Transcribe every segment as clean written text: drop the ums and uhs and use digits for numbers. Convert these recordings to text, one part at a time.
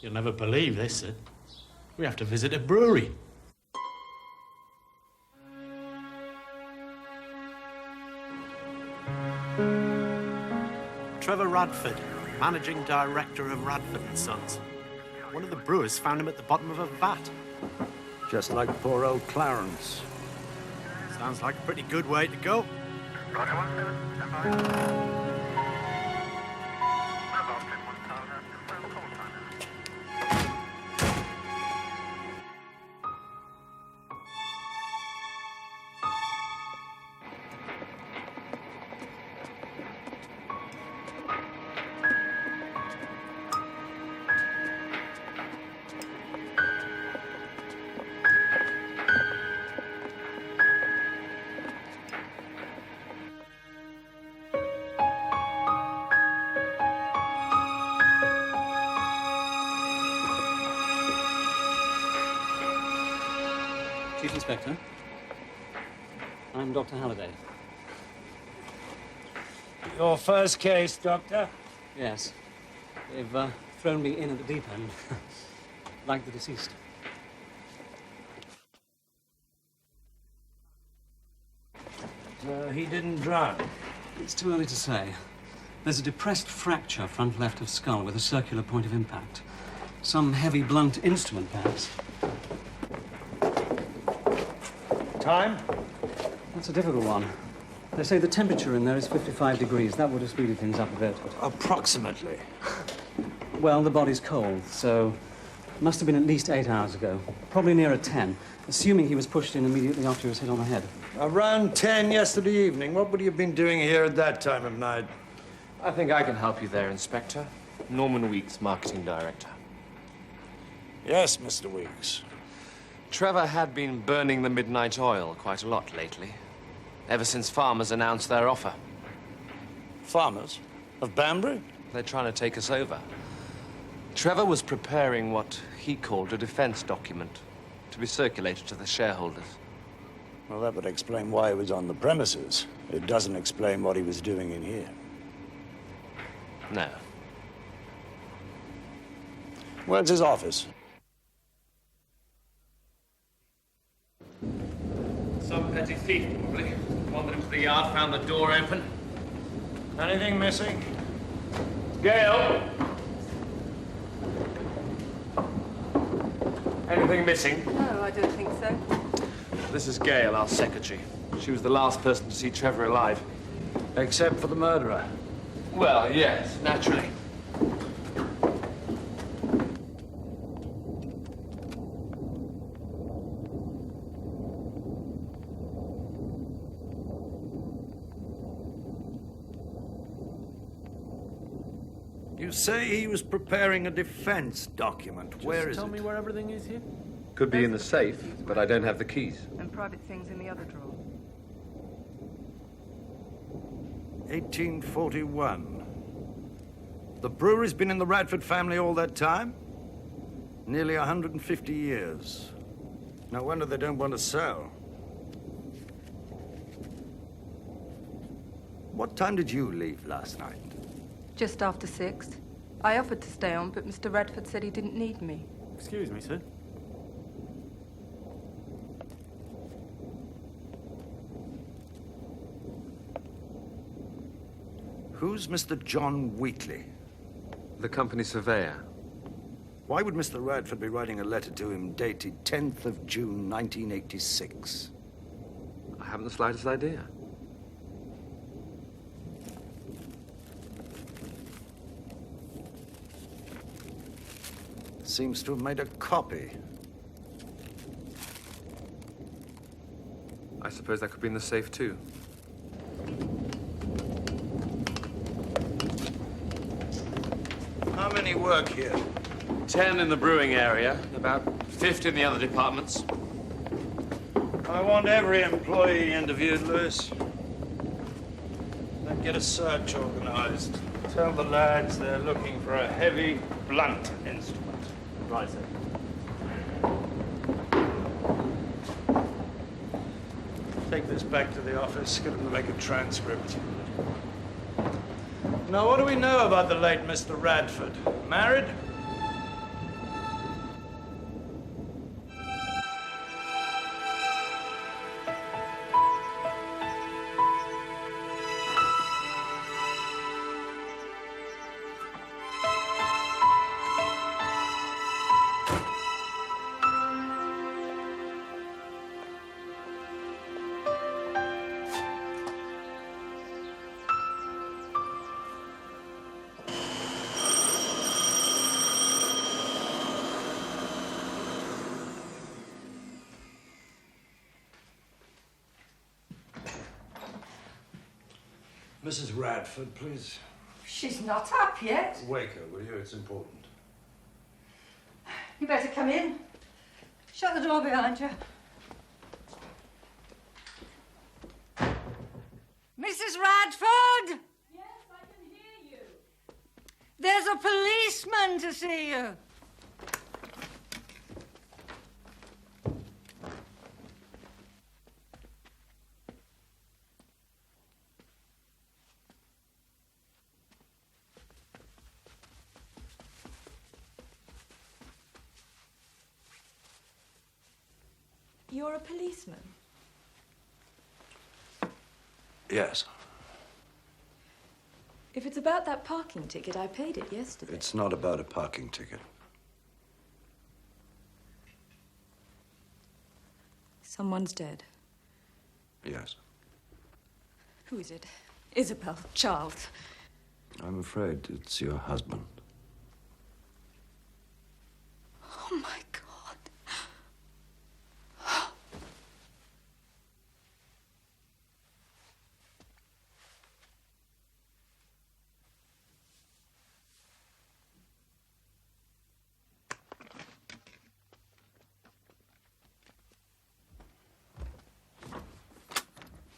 You'll never believe this, sir. We have to visit a brewery. Trevor Radford, managing director of Radford & Sons. One of the brewers found him at the bottom of a vat. Just like poor old Clarence. Sounds like a pretty good way to go. Chief Inspector, I'm Dr. Halliday. Your first case, Doctor? Yes. They've thrown me in at the deep end, like the deceased. He didn't drown. It's too early to say. There's a depressed fracture front left of skull with a circular point of impact. Some heavy blunt instrument, perhaps. Time? That's a difficult one. They say the temperature in there is 55 degrees. That would have speeded things up a bit. Approximately. Well, the body's cold, so it must have been at least 8 hours ago. Probably nearer 10, assuming he was pushed in immediately after he was hit on the head. Around 10 yesterday evening. What would you have been doing here at that time of night? I think I can help you there, Inspector. Norman Weeks, Marketing Director. Yes, Mr. Weeks. Trevor had been burning the midnight oil quite a lot lately, ever since farmers announced their offer. Farmers? Of Banbury? They're trying to take us over. Trevor was preparing what he called a defense document to be circulated to the shareholders. Well, that would explain why he was on the premises. It doesn't explain what he was doing in here. No. Where's his office? Some petty thief, probably. Wandered into the yard, found the door open. Anything missing? Gail! Anything missing? No, I don't think so. This is Gail, our secretary. She was the last person to see Trevor alive. Except for the murderer. Well, yes, naturally. You say he was preparing a defense document. Where is it? Tell me where everything is here. Could be in the safe, but I don't have the keys. And private things in the other drawer. 1841. The brewery's been in the Radford family all that time? Nearly 150 years. No wonder they don't want to sell. What time did you leave last night? Just after 6. I offered to stay on, but Mr. Radford said he didn't need me. Excuse me, sir. Who's Mr. John Whately? The company surveyor. Why would Mr. Radford be writing a letter to him dated 10th of June, 1986? I haven't the slightest idea. Seems to have made a copy. I suppose that could be in the safe, too. How many work here? 10 in the brewing area, about 50 in the other departments. I want every employee interviewed, Lewis. Then get a search organized. Tell the lads they're looking for a heavy, blunt instrument. Right, sir. Take this back to the office, get them to make a transcript. Now, what do we know about the late Mr. Radford? Married? Mrs. Radford, please. She's not up yet. Wake her, will you? It's important. You better come in. Shut the door behind you. Mrs. Radford! Yes, I can hear you. There's a policeman to see you. You're a policeman? Yes. If it's about that parking ticket, I paid it yesterday. It's not about a parking ticket. Someone's dead. Yes. Who is it? Isabel? Charles? I'm afraid it's your husband. Oh, my God.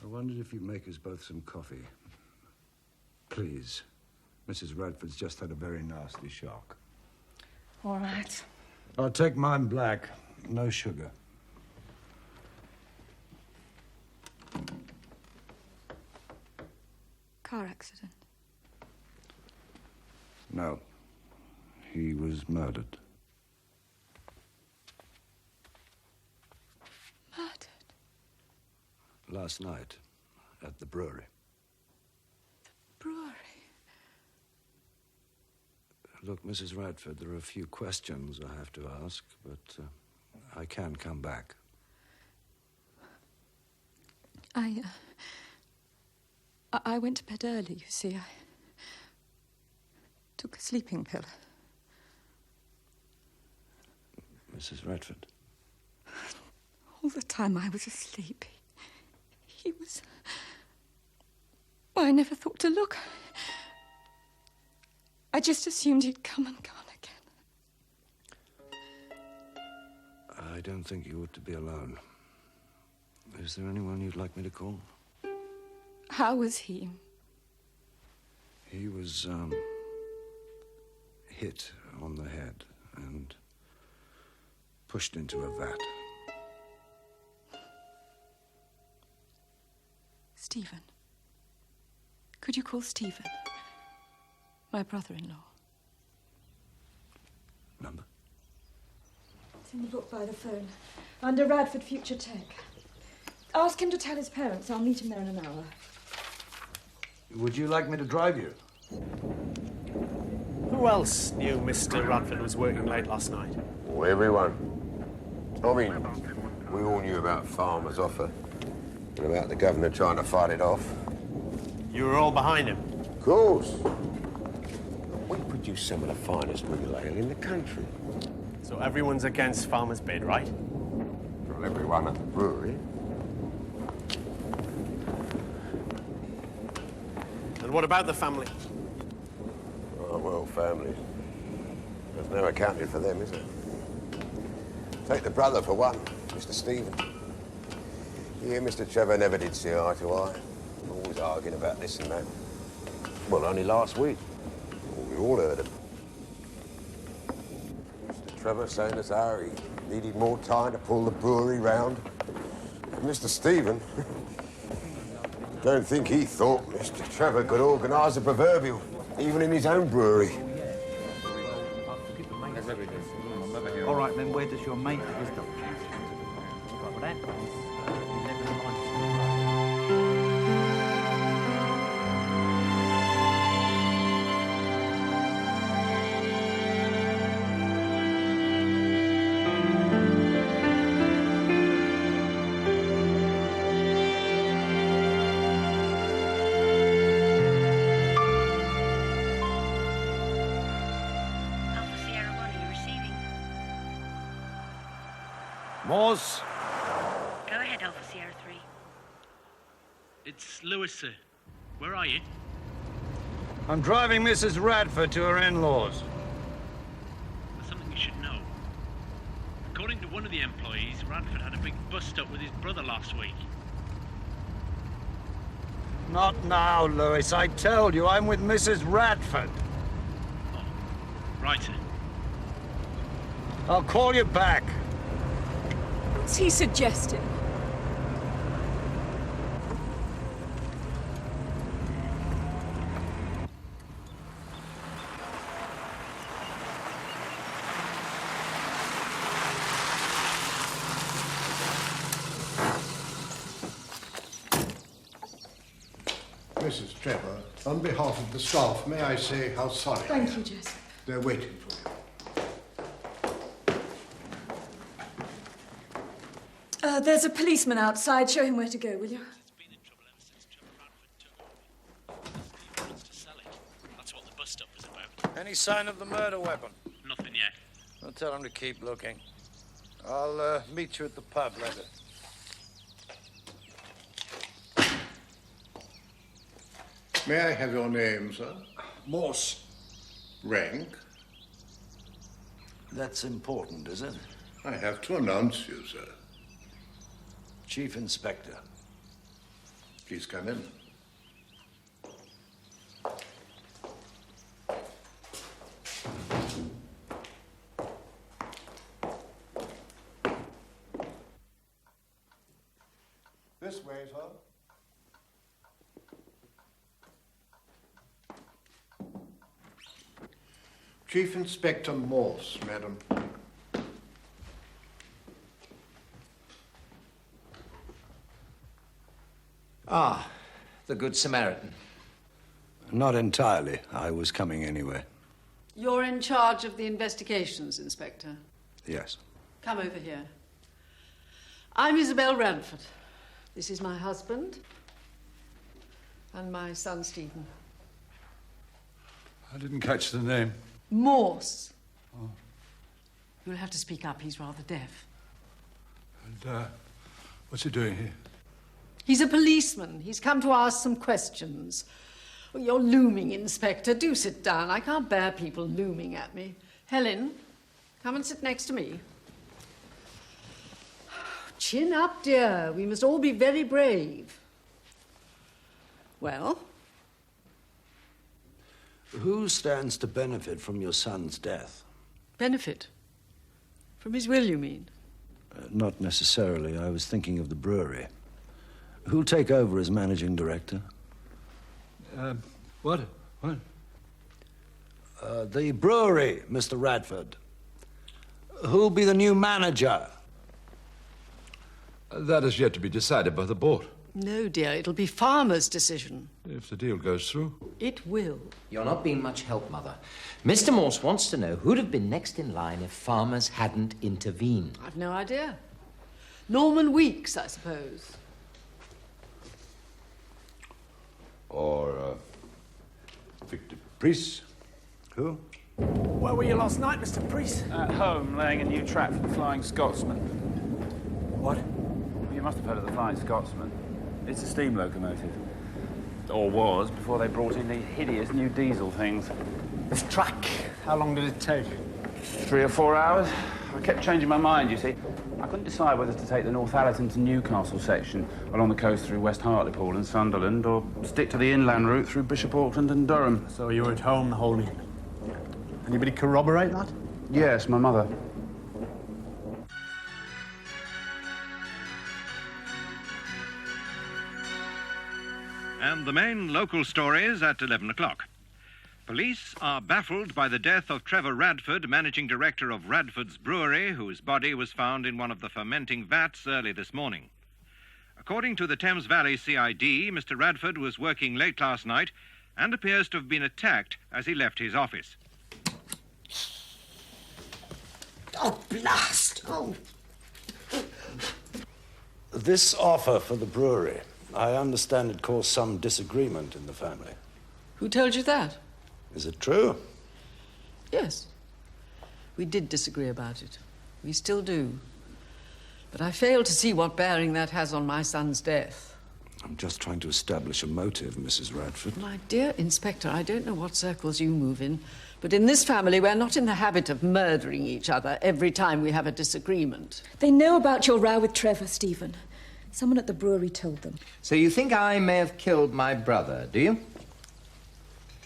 I wondered if you'd make us both some coffee. Please. Mrs. Radford's just had a very nasty shock. All right. I'll take mine black. No sugar. Car accident. No. He was murdered. Murdered? Last night, at the brewery. Brewery? Look, Mrs. Radford, there are a few questions I have to ask, but I can come back. I went to bed early, you see. I took a sleeping pill. Mrs. Radford? All the time I was asleep. He was... Well, I never thought to look. I just assumed he'd come and gone again. I don't think you ought to be alone. Is there anyone you'd like me to call? How was he? He was, hit on the head and pushed into a vat. Stephen. Could you call Stephen? My brother-in-law. Number? It's in the book by the phone. Under Radford Future Tech. Ask him to tell his parents. I'll meet him there in an hour. Would you like me to drive you? Who else knew Mr. Radford was working late last night? Well, everyone. I mean, we all knew about Farmer's offer and about the governor trying to fight it off. You were all behind him? Of course. We produce some of the finest real ale in the country. So everyone's against Farmer's bid, right? Well, everyone at the brewery. And what about the family? Oh, well, families. There's no accounting for them, is there? Take the brother for one, Mr. Stephen. He and Mr. Trevor never did see eye to eye. Always arguing about this and that. Well, only last week. We all heard him. Mr. Trevor saying as how he needed more time to pull the brewery round. And Mr. Stephen, don't think he thought Mr. Trevor could organise the proverbial, even in his own brewery. All right, then, where does your mate have his dog? Morse? Go ahead, Alpha Sierra 3. It's Lewis, sir. Where are you? I'm driving Mrs. Radford to her in-laws. There's something you should know. According to one of the employees, Radford had a big bust-up with his brother last week. Not now, Lewis. I told you, I'm with Mrs. Radford. Oh, right, sir. I'll call you back. What's he suggesting? Mrs. Trevor, on behalf of the staff, may I say how sorry I am. Thank you, Joseph. They're waiting for you. There's a policeman outside. Show him where to go, will you? It's been in trouble ever since Trevor Radford took over. He wants to sell it. That's what the bust-up was about. Any sign of the murder weapon? Nothing yet. I'll tell him to keep looking. I'll meet you at the pub later. May I have your name, sir? Morse. Rank? That's important, is it? I have to announce you, sir. Chief Inspector. Please come in. This way, sir. Chief Inspector Morse, madam. Ah, the Good Samaritan. Not entirely. I was coming anyway. You're in charge of the investigations, Inspector. Yes. Come over here. I'm Isabel Radford. This is my husband and my son, Stephen. I didn't catch the name. Morse. Oh. You'll have to speak up. He's rather deaf. And, what's he doing here? He's a policeman. He's come to ask some questions. Oh, you're looming, Inspector. Do sit down. I can't bear people looming at me. Helen, come and sit next to me. Chin up, dear. We must all be very brave. Well? Who stands to benefit from your son's death? Benefit? From his will, you mean? Not necessarily. I was thinking of the brewery. Who'll take over as managing director? What? The brewery, Mr. Radford. Who'll be the new manager? That is yet to be decided by the board. No, dear. It'll be Farmer's decision. If the deal goes through. It will. You're not being much help, Mother. Mr. Morse wants to know who'd have been next in line if Farmers hadn't intervened. I've no idea. Norman Weeks, I suppose. Or, Victor Priest. Who? Where were you last night, Mr. Priest? At home, laying a new trap for the Flying Scotsman. What? You must have heard of the Flying Scotsman. It's a steam locomotive. Or was, before they brought in these hideous new diesel things. This track, how long did it take? 3 or 4 hours. I kept changing my mind, you see. I couldn't decide whether to take the Northallerton to Newcastle section along the coast through West Hartlepool and Sunderland, or stick to the inland route through Bishop Auckland and Durham. So you were at home the whole evening. Anybody corroborate that? Yes, my mother. And the main local stories at 11 o'clock. Police are baffled by the death of Trevor Radford, managing director of Radford's Brewery, whose body was found in one of the fermenting vats early this morning. According to the Thames Valley CID, Mr. Radford was working late last night and appears to have been attacked as he left his office. Oh, blast! Oh. This offer for the brewery, I understand it caused some disagreement in the family. Who told you that? Is it true? Yes. We did disagree about it. We still do. But I fail to see what bearing that has on my son's death. I'm just trying to establish a motive, Mrs. Radford. My dear Inspector, I don't know what circles you move in, but in this family, we're not in the habit of murdering each other every time we have a disagreement. They know about your row with Trevor, Stephen. Someone at the brewery told them. So you think I may have killed my brother, do you?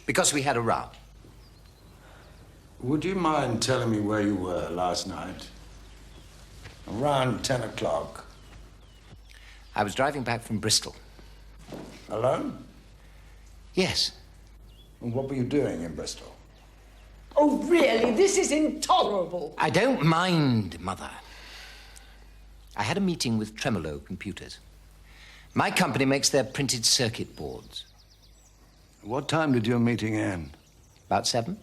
Because we had a row. Would you mind telling me where you were last night? Around 10 o'clock. I was driving back from Bristol. Alone? Yes. And what were you doing in Bristol? Oh, really? This is intolerable. I don't mind, Mother. I had a meeting with Tremolo Computers. My company makes their printed circuit boards. What time did your meeting end? About 7.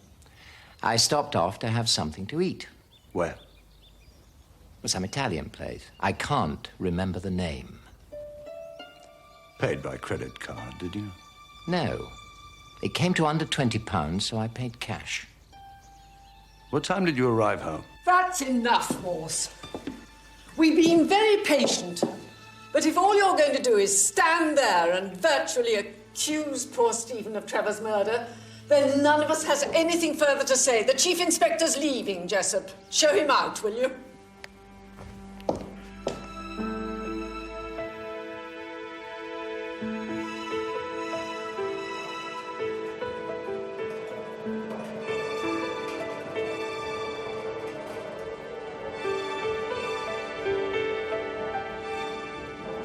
I stopped off to have something to eat. Where? Some Italian place. I can't remember the name. Paid by credit card, did you? No. It came to under £20, so I paid cash. What time did you arrive home? That's enough, Morse. We've been very patient. But if all you're going to do is stand there and virtually accuse poor Stephen of Trevor's murder, then none of us has anything further to say. The Chief Inspector's leaving, Jessup. Show him out, will you?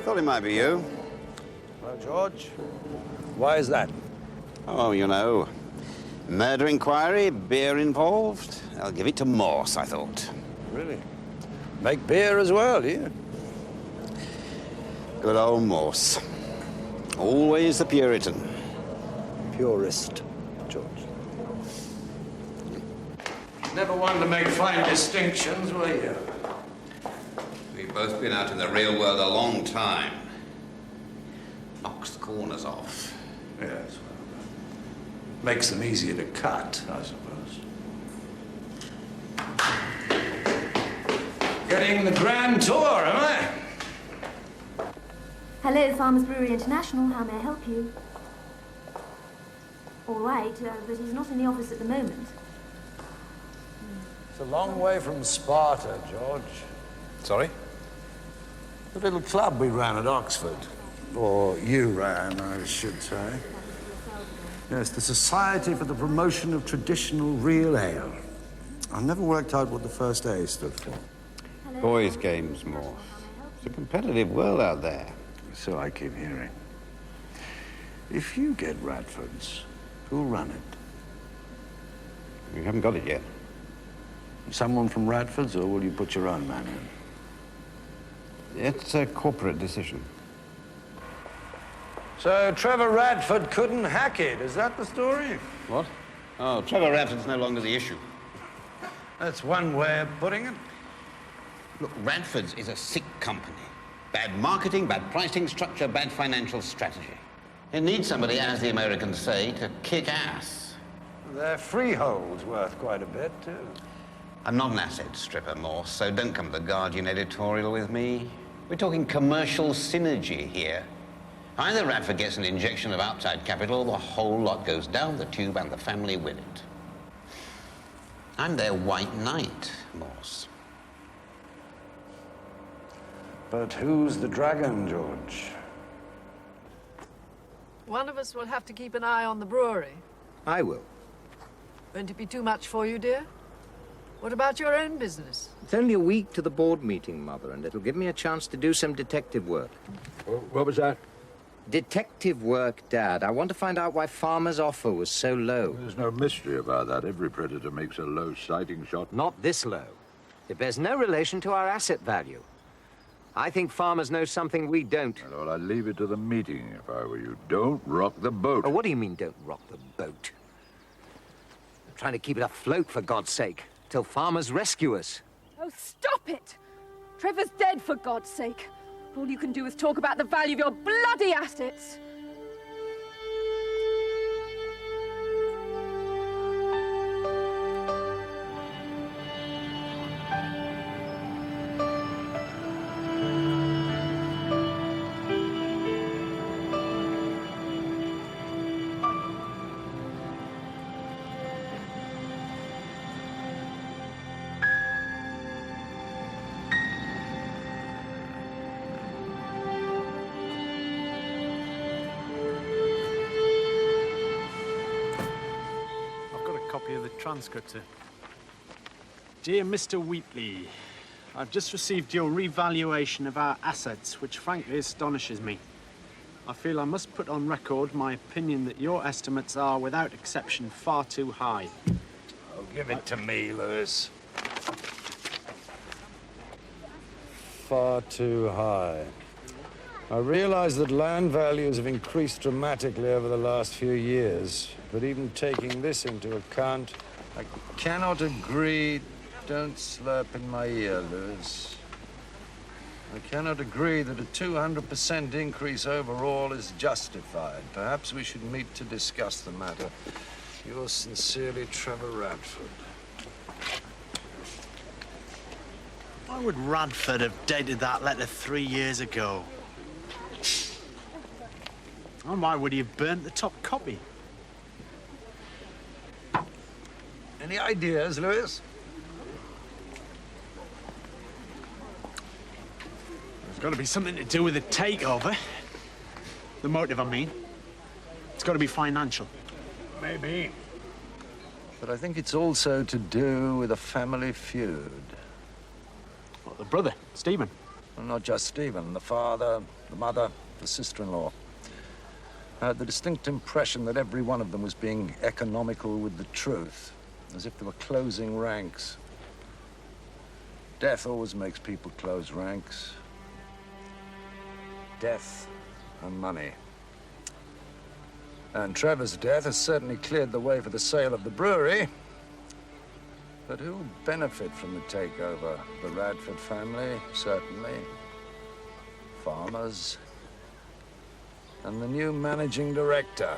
Thought it might be you. Hello, George. Why is that? Oh, you know, murder inquiry, beer involved. I'll give it to Morse, I thought. Really? Make beer as well, do you? Good old Morse. Always the Puritan. Purist, George. Never one to make fine distinctions, were you? We've both been out in the real world a long time. Knocks the corners off. Yes, well, makes them easier to cut, I suppose. Getting the grand tour, am I? Hello, Farmers Brewery International. How may I help you? All right, but he's not in the office at the moment. It's a long way from Sparta, George. Sorry? The little club we ran at Oxford. Or you ran, I should say. Yes, the Society for the Promotion of Traditional Real Ale. I never worked out what the first A stood for. Boys' games, Morse. It's a competitive world out there. So I keep hearing. If you get Radford's, who'll run it? We haven't got it yet. Someone from Radford's, or will you put your own man in? It's a corporate decision. So Trevor Radford couldn't hack it, is that the story? What? Oh, Trevor Radford's no longer the issue. That's one way of putting it. Look, Radford's is a sick company. Bad marketing, bad pricing structure, bad financial strategy. It needs somebody, as the Americans say, to kick ass. Their freehold's worth quite a bit, too. I'm not an asset stripper, Morse, so don't come to the Guardian editorial with me. We're talking commercial synergy here. Either Radford gets an injection of outside capital, or the whole lot goes down the tube and the family with it. I'm their white knight, Morse. But who's the dragon, George? One of us will have to keep an eye on the brewery. I will. Won't it be too much for you, dear? What about your own business? It's only a week to the board meeting, Mother, and it'll give me a chance to do some detective work. What was that? Detective work, Dad. I want to find out why Farmer's offer was so low. There's no mystery about that. Every predator makes a low sighting shot. Not this low. It bears no relation to our asset value. I think Farmers know something we don't. Well, I'd leave it to the meeting if I were you. Don't rock the boat. Oh, what do you mean, don't rock the boat? I'm trying to keep it afloat, for God's sake, till Farmers rescue us. Oh, stop it! Trevor's dead, for God's sake. All you can do is talk about the value of your bloody assets. Copy of the transcript, sir. Dear Mr. Wheatley, I've just received your revaluation of our assets, which frankly astonishes me. I feel I must put on record my opinion that your estimates are, without exception, far too high. Oh, give it to me, Lewis. Far too high. I realize that land values have increased dramatically over the last few years, but even taking this into account, I cannot agree. Don't slurp in my ear, Lewis. I cannot agree that a 200% increase overall is justified. Perhaps we should meet to discuss the matter. Yours sincerely, Trevor Radford. Why would Radford have dated that letter 3 years ago? And why would he have burnt the top copy? Any ideas, Lewis? There's got to be something to do with the takeover. The motive, I mean. It's got to be financial. Maybe. But I think it's also to do with a family feud. What, the brother, Stephen? Well, not just Stephen. The father, the mother, the sister-in-law. I had the distinct impression that every one of them was being economical with the truth, as if they were closing ranks. Death always makes people close ranks. Death and money. And Trevor's death has certainly cleared the way for the sale of the brewery. But who'll benefit from the takeover? The Radford family, certainly. Farmers. And the new managing director.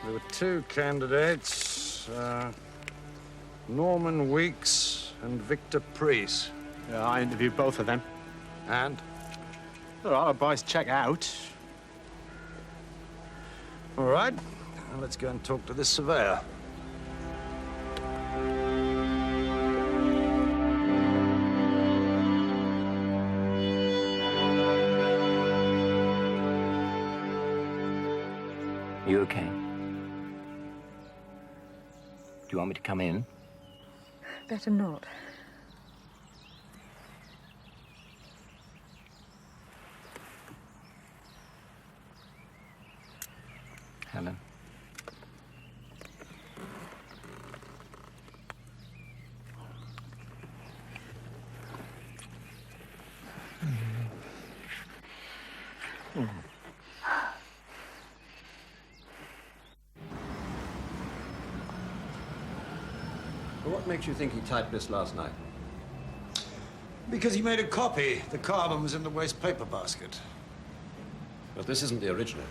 There were two candidates, Norman Weeks and Victor Priest. Yeah, I interviewed both of them. And? Their alibis check out. All right. Now let's go and talk to this surveyor. You okay? Do you want me to come in? Better not. Helen? What makes you think he typed this last night? Because he made a copy. The carbon was in the waste paper basket. But this isn't the original.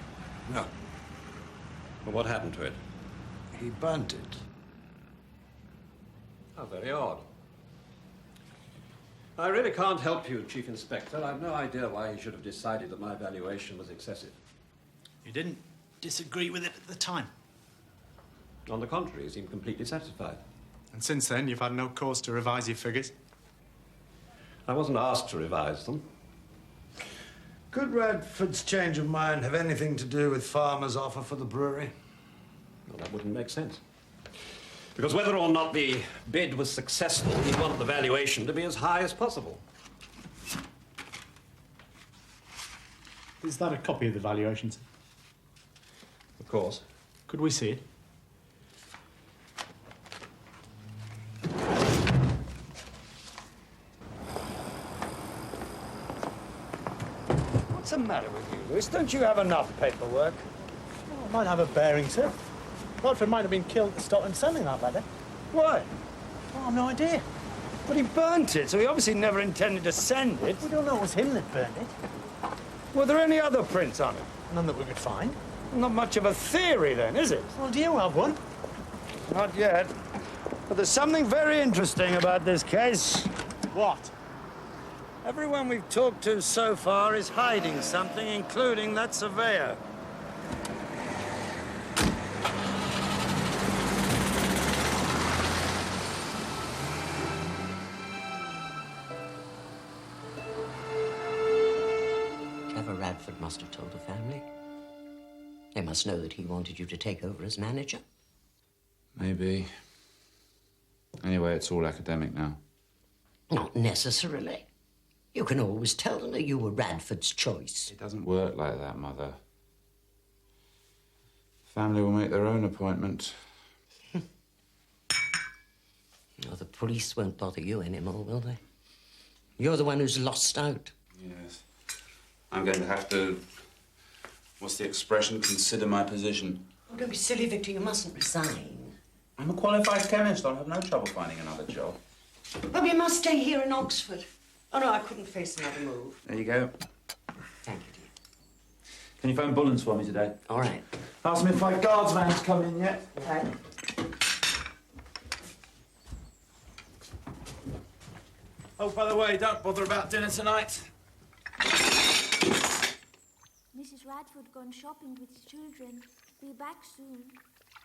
No. Well, what happened to it? He burnt it. How very odd. I really can't help you, Chief Inspector. I've no idea why he should have decided that my valuation was excessive. You didn't disagree with it at the time? On the contrary, he seemed completely satisfied. And since then, you've had no cause to revise your figures? I wasn't asked to revise them. Could Radford's change of mind have anything to do with Farmer's offer for the brewery? Well, that wouldn't make sense. Because whether or not the bid was successful, he'd want the valuation to be as high as possible. Is that a copy of the valuations? Of course. Could we see it? What's the matter with you, Lewis? Don't you have enough paperwork? Oh, it might have a bearing, sir. Radford might have been killed at Scotland selling that leather. Why? Oh, I've no idea. But he burnt it, so he obviously never intended to send it. We don't know it was him that burned it. Were there any other prints on it? None that we could find. Not much of a theory, then, is it? Well, do you have one? Not yet. But there's something very interesting about this case. What? Everyone we've talked to so far is hiding something, including that surveyor. Trevor Radford must have told the family. They must know that he wanted you to take over as manager. Maybe. Anyway, it's all academic now. Not necessarily. You can always tell them that you were Radford's choice. It doesn't work like that, Mother. Family will make their own appointment. Well, the police won't bother you anymore, will they? You're the one who's lost out. Yes. I'm going to have to, what's the expression, consider my position. Oh, don't be silly, Victor. You mustn't resign. I'm a qualified chemist. I'll have no trouble finding another job. Well, you must stay here in Oxford. Oh, no, I couldn't face another move. There you go. Thank you, dear. Can you phone Bullens for me today? All right. Ask me if my guardsman's come in yet. Okay. Oh, by the way, don't bother about dinner tonight. Mrs. Radford gone shopping with his children. Be back soon.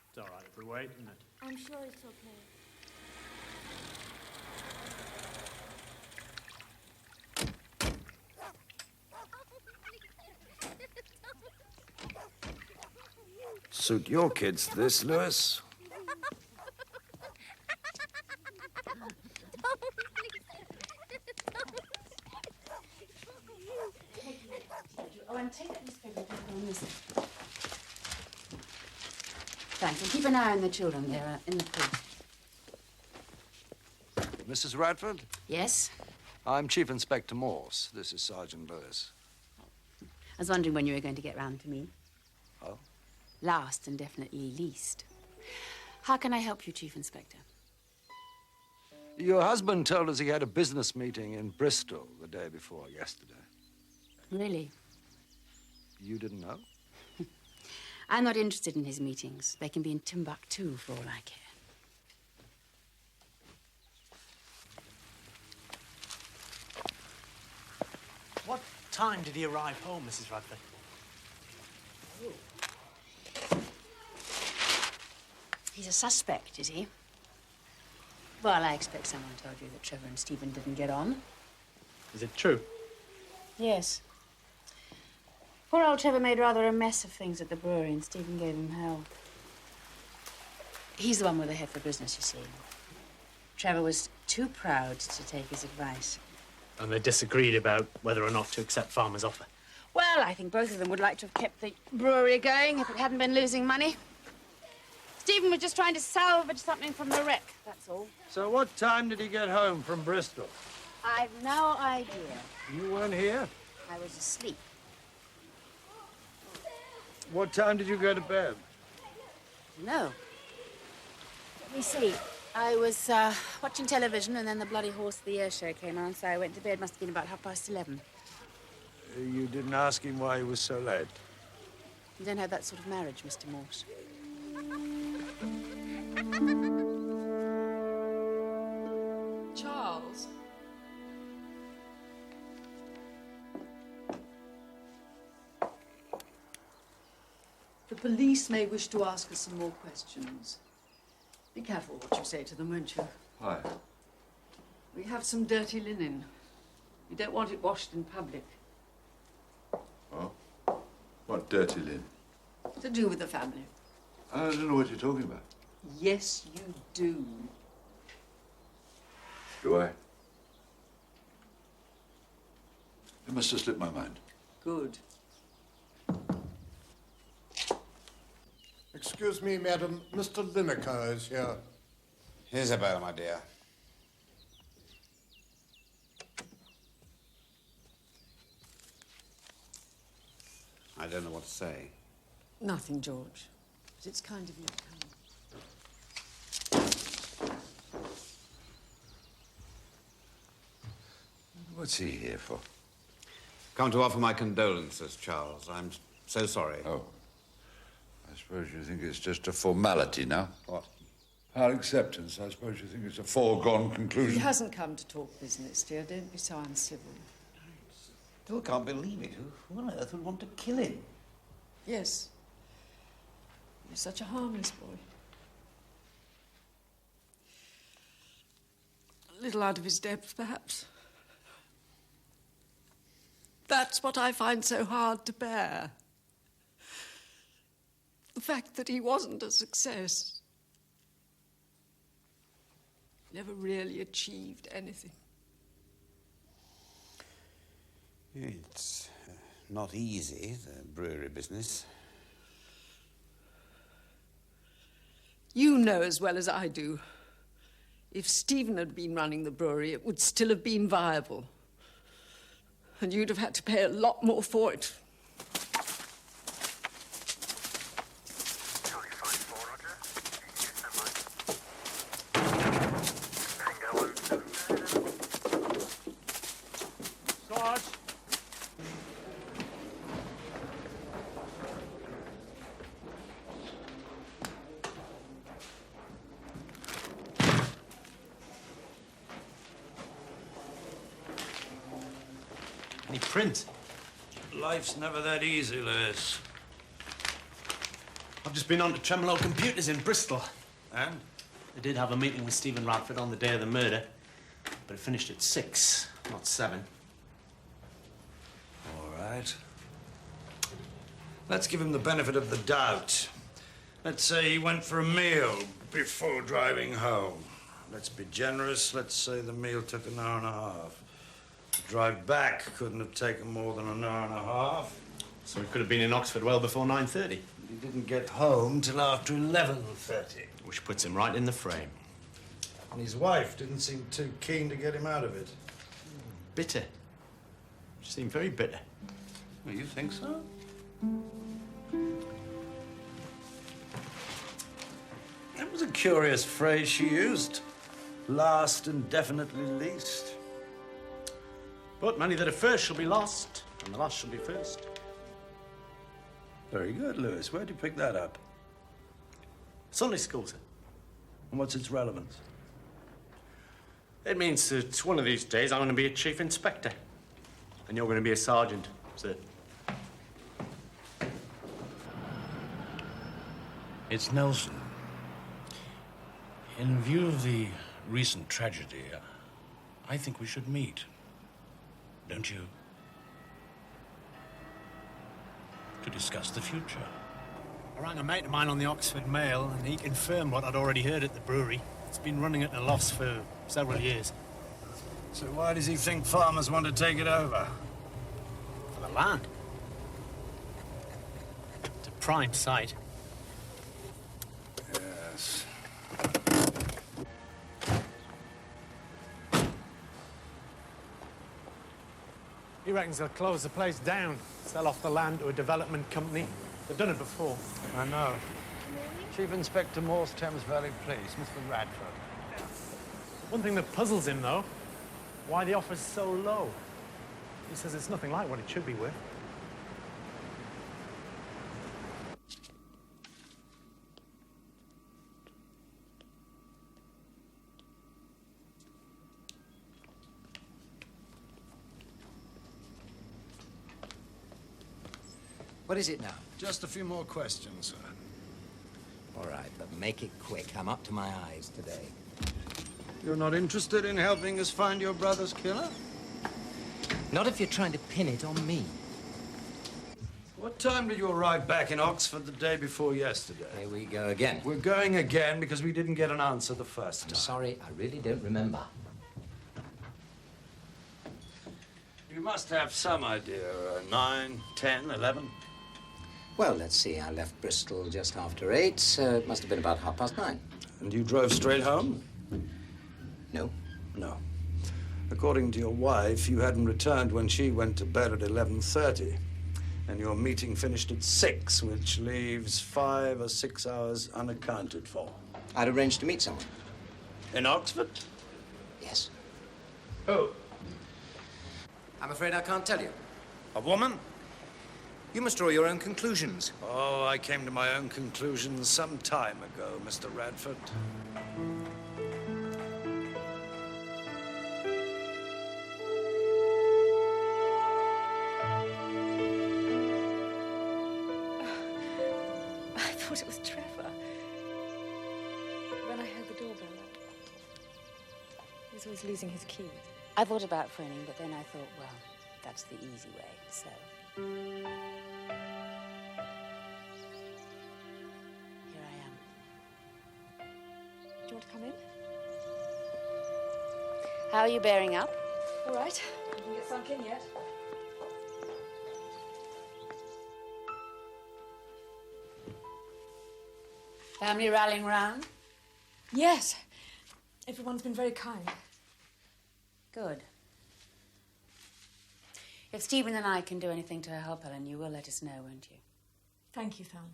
It's all right if we wait, isn't it? I'm sure it's okay. Suit your kids, this, Lewis. Oh, and take that newspaper on this. Thanks, and keep an eye on the children. They're in the pool. Mrs. Radford? Yes? I'm Chief Inspector Morse. This is Sergeant Lewis. I was wondering when you were going to get round to me. Oh? Last and definitely least. How can I help you, Chief Inspector? Your husband told us he had a business meeting in Bristol the day before yesterday. Really? You didn't know? I'm not interested in his meetings. They can be in Timbuktu for all I care. What time did he arrive home, Mrs. Radford? Oh. He's a suspect, is he? Well, I expect someone told you that Trevor and Stephen didn't get on. Is it true? Yes. Poor old Trevor made rather a mess of things at the brewery, and Stephen gave him hell. He's the one with the head for business, you see. Trevor was too proud to take his advice. And they disagreed about whether or not to accept Farmer's offer. Well, I think both of them would like to have kept the brewery going if it hadn't been losing money. Stephen was just trying to salvage something from the wreck, that's all. So what time did he get home from Bristol? I've no idea. You weren't here? I was asleep. What time did you go to bed? No. Let me see. I was watching television, and then the Bloody Horse of the Year show came on, so I went to bed. Must have been about 11:30. You didn't ask him why he was so late? You don't have that sort of marriage, Mr. Morse. Charles? The police may wish to ask us some more questions. Be careful what you say to them, won't you? Why? We have some dirty linen. You don't want it washed in public. Oh? What dirty linen? To do with the family. I don't know what you're talking about. Yes, you do. Do I? It must have slipped my mind. Good. Excuse me, madam. Mr. Lineker is here. Isabel, my dear. I don't know what to say. Nothing, George. But it's kind of you to come. What's he here for? Come to offer my condolences, Charles. I'm so sorry. Oh. I suppose you think it's just a formality now? What? Our acceptance. I suppose you think it's a foregone conclusion? He hasn't come to talk business, dear. Don't be so uncivil. Still can't believe it. Who on earth would want to kill him? Yes. You're such a harmless boy. A little out of his depth, perhaps. That's what I find so hard to bear. The fact that he wasn't a success. Never really achieved anything. It's not easy, the brewery business. You know as well as I do. If Stephen had been running the brewery, it would still have been viable. And you'd have had to pay a lot more for it. Any print? Life's never that easy, Lewis. I've just been on to Tremolo Computers in Bristol. And? They did have a meeting with Stephen Radford on the day of the murder, but it finished at 6, not 7. All right. Let's give him the benefit of the doubt. Let's say he went for a meal before driving home. Let's be generous. Let's say the meal took an hour and a half. The drive back couldn't have taken more than an hour and a half. So he could have been in Oxford well before 9:30. He didn't get home till after 11:30. Which puts him right in the frame. And his wife didn't seem too keen to get him out of it. Bitter. She seemed very bitter. Well, you think so? That was a curious phrase she used. Last and definitely least. But many that are first shall be last, and the last shall be first. Very good, Lewis. Where'd you pick that up? Sunday school, sir. And what's its relevance? It means that one of these days I'm going to be a chief inspector. And you're going to be a sergeant, sir. It's Nelson. In view of the recent tragedy, I think we should meet. Don't you? To discuss the future. I rang a mate of mine on the Oxford Mail, and he confirmed what I'd already heard at the brewery. It's been running at a loss for several years. So why does he think farmers want to take it over? For the land. It's a prime site. Yes. He reckons they'll close the place down, sell off the land to a development company. They've done it before. I know. Chief Inspector Morse, Thames Valley Police, Mr. Radford. One thing that puzzles him, though, why the offer's so low. He says it's nothing like what it should be worth. What is it now? Just a few more questions, sir. All right, but make it quick. I'm up to my eyes today. You're not interested in helping us find your brother's killer? Not if you're trying to pin it on me. What time did you arrive back in Oxford the day before yesterday? Here we go again. We're going again because we didn't get an answer the first time. I'm sorry, I really don't remember. You must have some idea. 9, 10, 11? Well, let's see. I left Bristol just after 8, so it must have been about 9:30. And you drove straight home? No. No. According to your wife, you hadn't returned when she went to bed at 11:30. And your meeting finished at 6, which leaves 5 or 6 hours unaccounted for. I'd arranged to meet someone. In Oxford? Yes. Who? I'm afraid I can't tell you. A woman? You must draw your own conclusions. Oh, I came to my own conclusions some time ago, Mr. Radford. I thought it was Trevor. When I heard the doorbell, he was always losing his key. I thought about phoning, but then I thought, well, that's the easy way, so... Here I am. Do you want to come in? How are you bearing up? All right. You can get sunk in yet. Family rallying round? Yes. Everyone's been very kind. Good. If Stephen and I can do anything to help Ellen, you will let us know, won't you? Thank you, Thelma.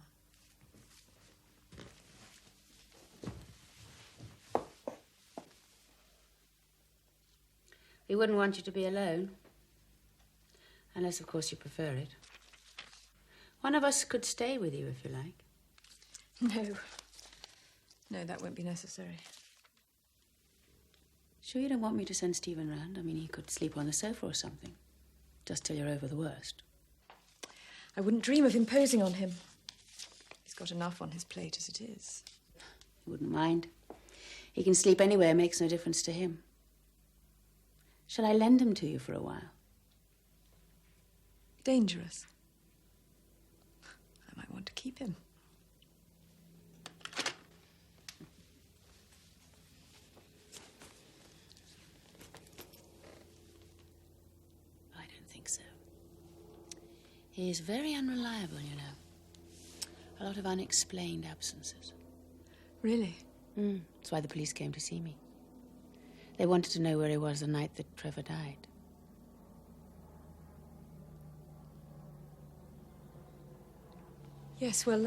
We wouldn't want you to be alone. Unless, of course, you prefer it. One of us could stay with you, if you like. No. No, that won't be necessary. Sure you don't want me to send Stephen round? I mean, he could sleep on the sofa or something. Just till you're over the worst. I wouldn't dream of imposing on him. He's got enough on his plate as it is. He wouldn't mind. He can sleep anywhere, it makes no difference to him. Shall I lend him to you for a while? Dangerous. I might want to keep him. I don't think so. He's very unreliable, you know. A lot of unexplained absences. Really? That's why the police came to see me. They wanted to know where he was the night that Trevor died. Yes, well,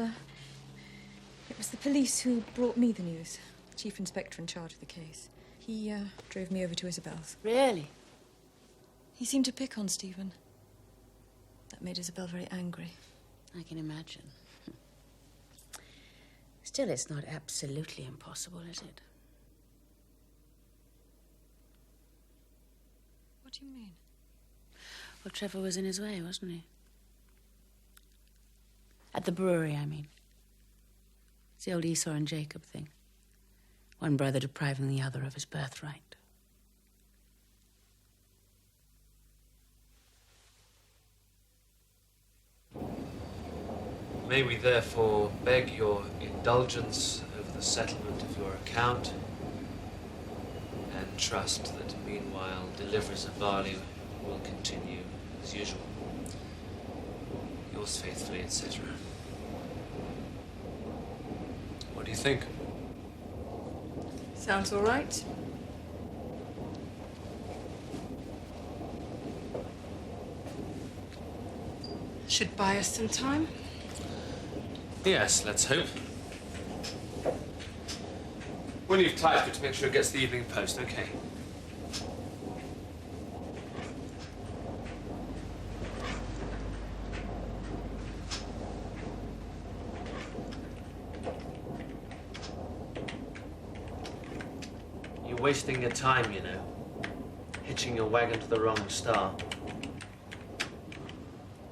it was the police who brought me the news. The chief inspector in charge of the case. He drove me over to Isabel's. Really? He seemed to pick on Stephen. That made Isabel very angry. I can imagine. Still, it's not absolutely impossible, is it? What do you mean? Well, Trevor was in his way, wasn't he? At the brewery, I mean. It's the old Esau and Jacob thing. One brother depriving the other of his birthright. May we therefore beg your indulgence of the settlement of your account and trust that meanwhile deliveries of value will continue as usual. Yours faithfully, etc. What do you think? Sounds all right. Should buy us some time. Yes, let's hope. When you've typed it, to make sure it gets the evening post, okay? You're wasting your time, you know. Hitching your wagon to the wrong star.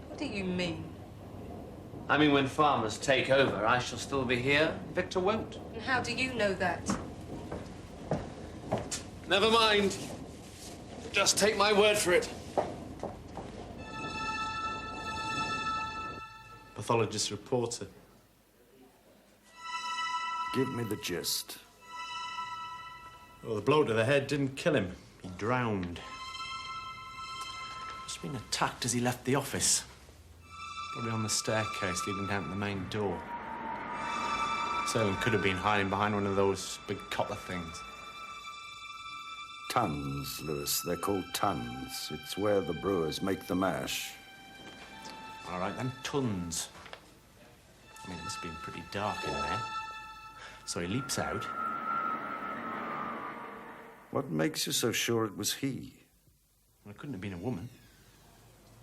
What do you mean? I mean, when farmers take over, I shall still be here. Victor won't. And how do you know that? Never mind. Just take my word for it. Pathologist reporter. Give me the gist. Well, the blow to the head didn't kill him. He drowned. Must have been attacked as he left the office. Probably on the staircase leading down to the main door. Servant could have been hiding behind one of those big copper things. Tons, Lewis. They're called tons. It's where the brewers make the mash. All right, then, tons. I mean, it must have been pretty dark in there. So he leaps out. What makes you so sure it was he? Well, it couldn't have been a woman.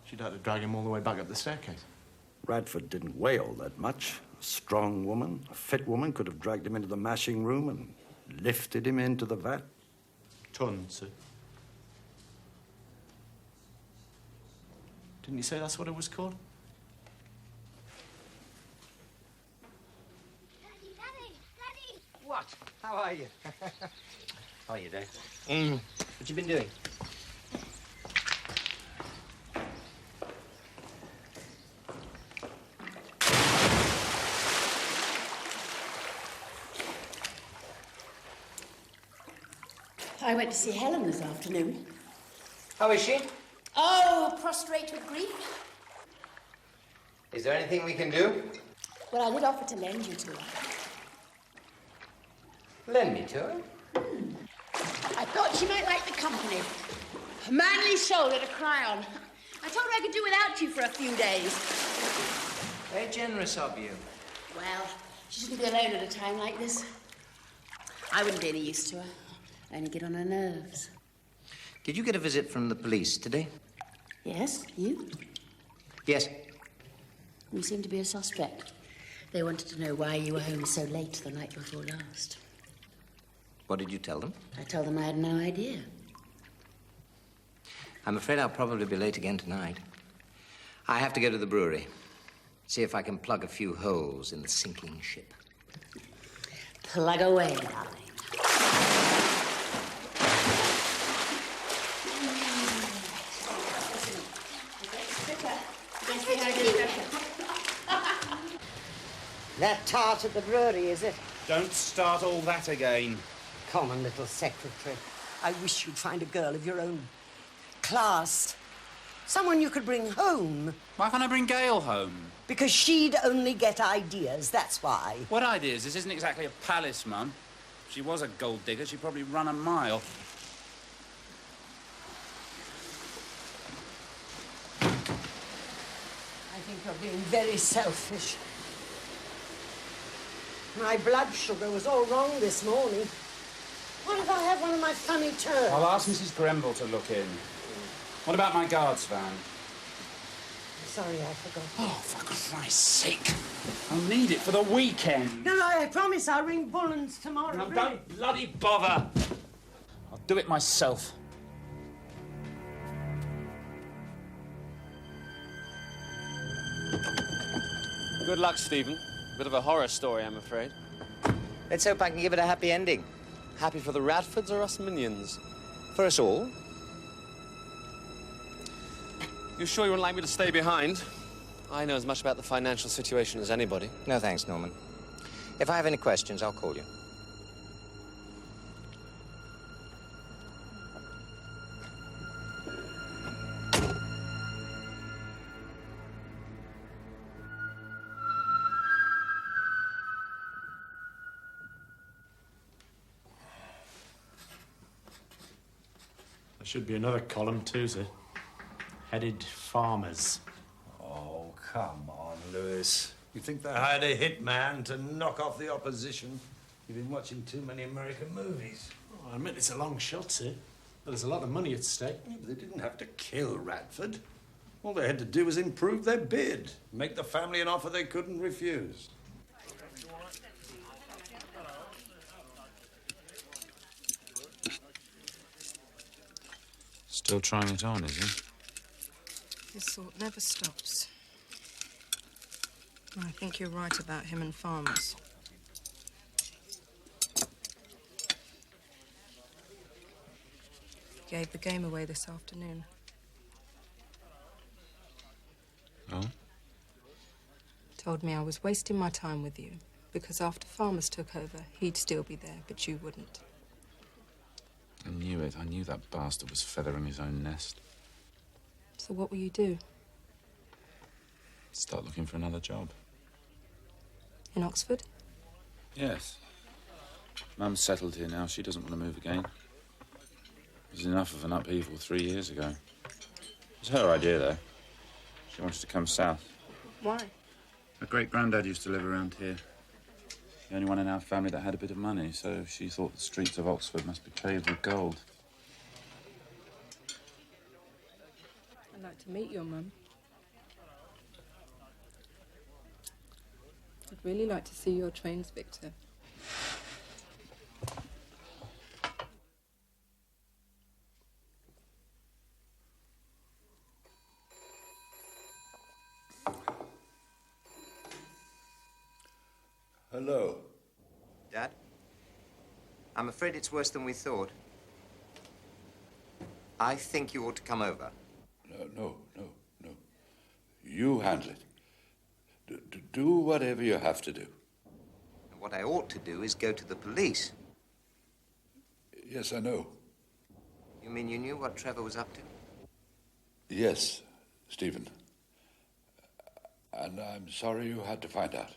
She'd had to drag him all the way back up the staircase. Radford didn't weigh all that much. A strong woman, a fit woman, could have dragged him into the mashing room and lifted him into the vat. Tons, sir. Didn't you say that's what it was called? Daddy! What? How are you? How are you, Dave? What you been doing? I went to see Helen this afternoon. How is she? Oh, prostrate with grief. Is there anything we can do? Well, I did offer to lend you to her. Lend me to her? I thought she might like the company. A manly shoulder to cry on. I told her I could do without you for a few days. Very generous of you. Well, she shouldn't be alone at a time like this. I wouldn't be any use to her. Only get on her nerves. Did you get a visit from the police today? Yes, you? Yes. You seem to be a suspect. They wanted to know why you were home so late the night before last. What did you tell them? I told them I had no idea. I'm afraid I'll probably be late again tonight. I have to go to the brewery. See if I can plug a few holes in the sinking ship. Plug away, darling. That tart at the brewery, is it? Don't start all that again. Common little secretary. I wish you'd find a girl of your own class. Someone you could bring home. Why can't I bring Gail home? Because she'd only get ideas, that's why. What ideas? This isn't exactly a palace, Mum. If she was a gold digger, she'd probably run a mile. I think you're being very selfish. My blood sugar was all wrong this morning. What if I have one of my funny turns? I'll ask Mrs. Grenville to look in. What about my guard's van? Sorry, I forgot. Oh, for Christ's sake. I'll need it for the weekend. No, I promise I'll ring Bullen's tomorrow. No, really. don't bloody bother. I'll do it myself. Good luck, Stephen. Bit of a horror story, I'm afraid. Let's hope I can give it a happy ending. Happy for the Radfords or us minions? For us all. You sure you wouldn't like me to stay behind? I know as much about the financial situation as anybody. No thanks, Norman. If I have any questions, I'll call you. There should be another column too, sir. Headed farmers. Oh, come on, Lewis. You think they hired a hitman to knock off the opposition? You've been watching too many American movies. Oh, I admit it's a long shot, sir. But there's a lot of money at stake. Yeah, but they didn't have to kill Radford. All they had to do was improve their bid, make the family an offer they couldn't refuse. Still trying it on, is he? This thought never stops. I think you're right about him and farmers. Gave the game away this afternoon. Oh? Told me I was wasting my time with you because after farmers took over, he'd still be there, but you wouldn't. I knew it. I knew that bastard was feathering his own nest. So what will you do? Start looking for another job. In Oxford? Yes. Mum's settled here now. She doesn't want to move again. It was enough of an upheaval 3 years ago. It was her idea, though. She wanted to come south. Why? Her great-granddad used to live around here. The only one in our family that had a bit of money, so she thought the streets of Oxford must be paved with gold. I'd like to meet your mum. I'd really like to see your trains, Victor. Hello. Dad? I'm afraid it's worse than we thought. I think you ought to come over. No. You handle it. Do whatever you have to do. And what I ought to do is go to the police. Yes, I know. You mean you knew what Trevor was up to? Yes, Stephen. And I'm sorry you had to find out.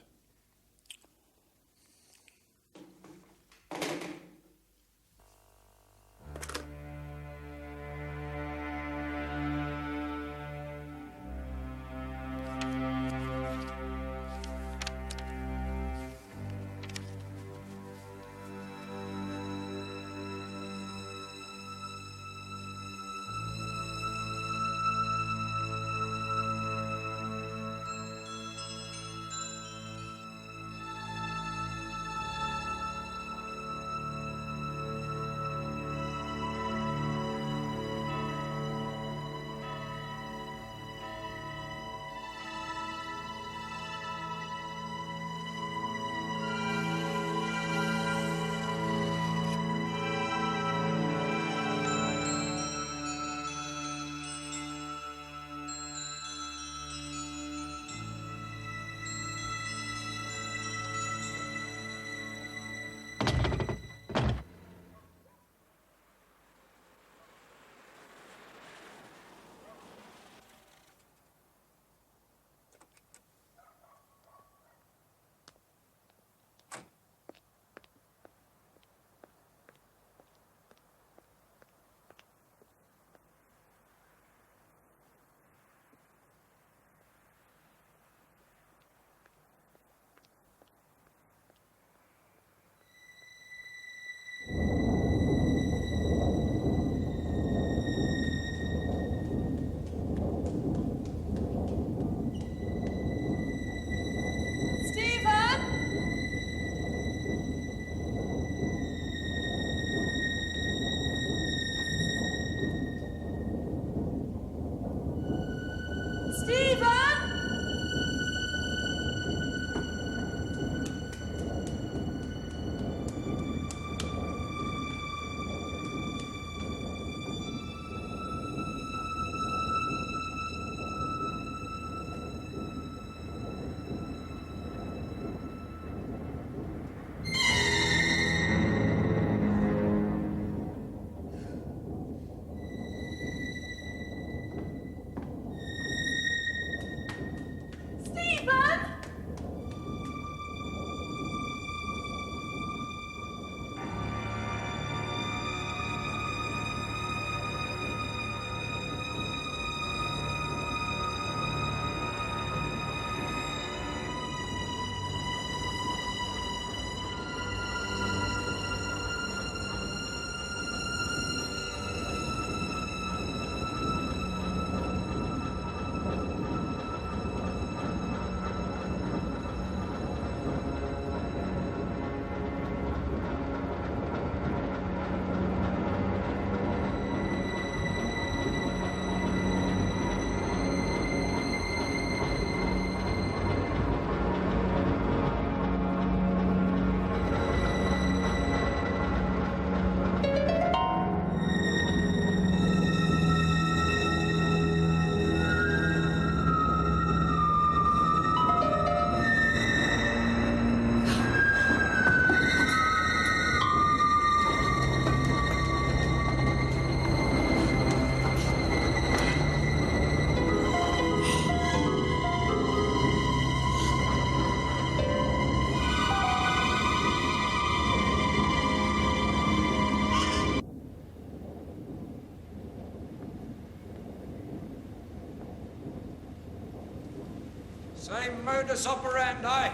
modus operandi?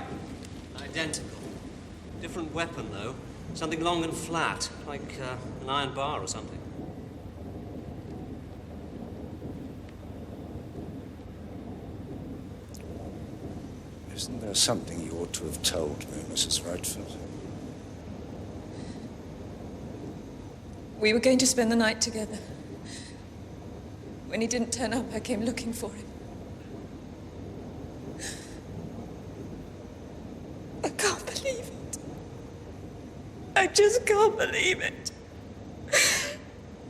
Identical. Different weapon, though. Something long and flat, like an iron bar or something. Isn't there something you ought to have told me, Mrs. Radford? We were going to spend the night together. When he didn't turn up, I came looking for him. I can't believe it. I just can't believe it.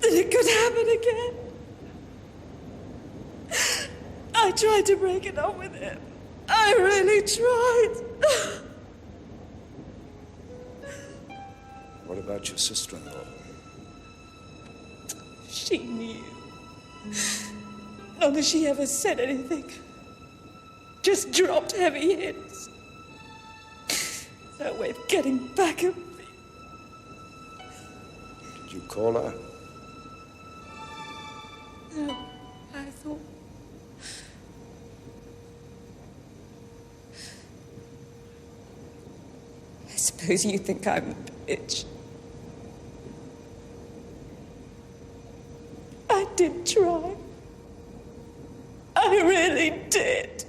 That it could happen again. I tried to break it up with him. I really tried. What about your sister-in-law? She knew. Not that she ever said anything. Just dropped heavy hints. Her way of getting back at me. Did you call her? No, I thought... I suppose you think I'm a bitch. I did try. I really did.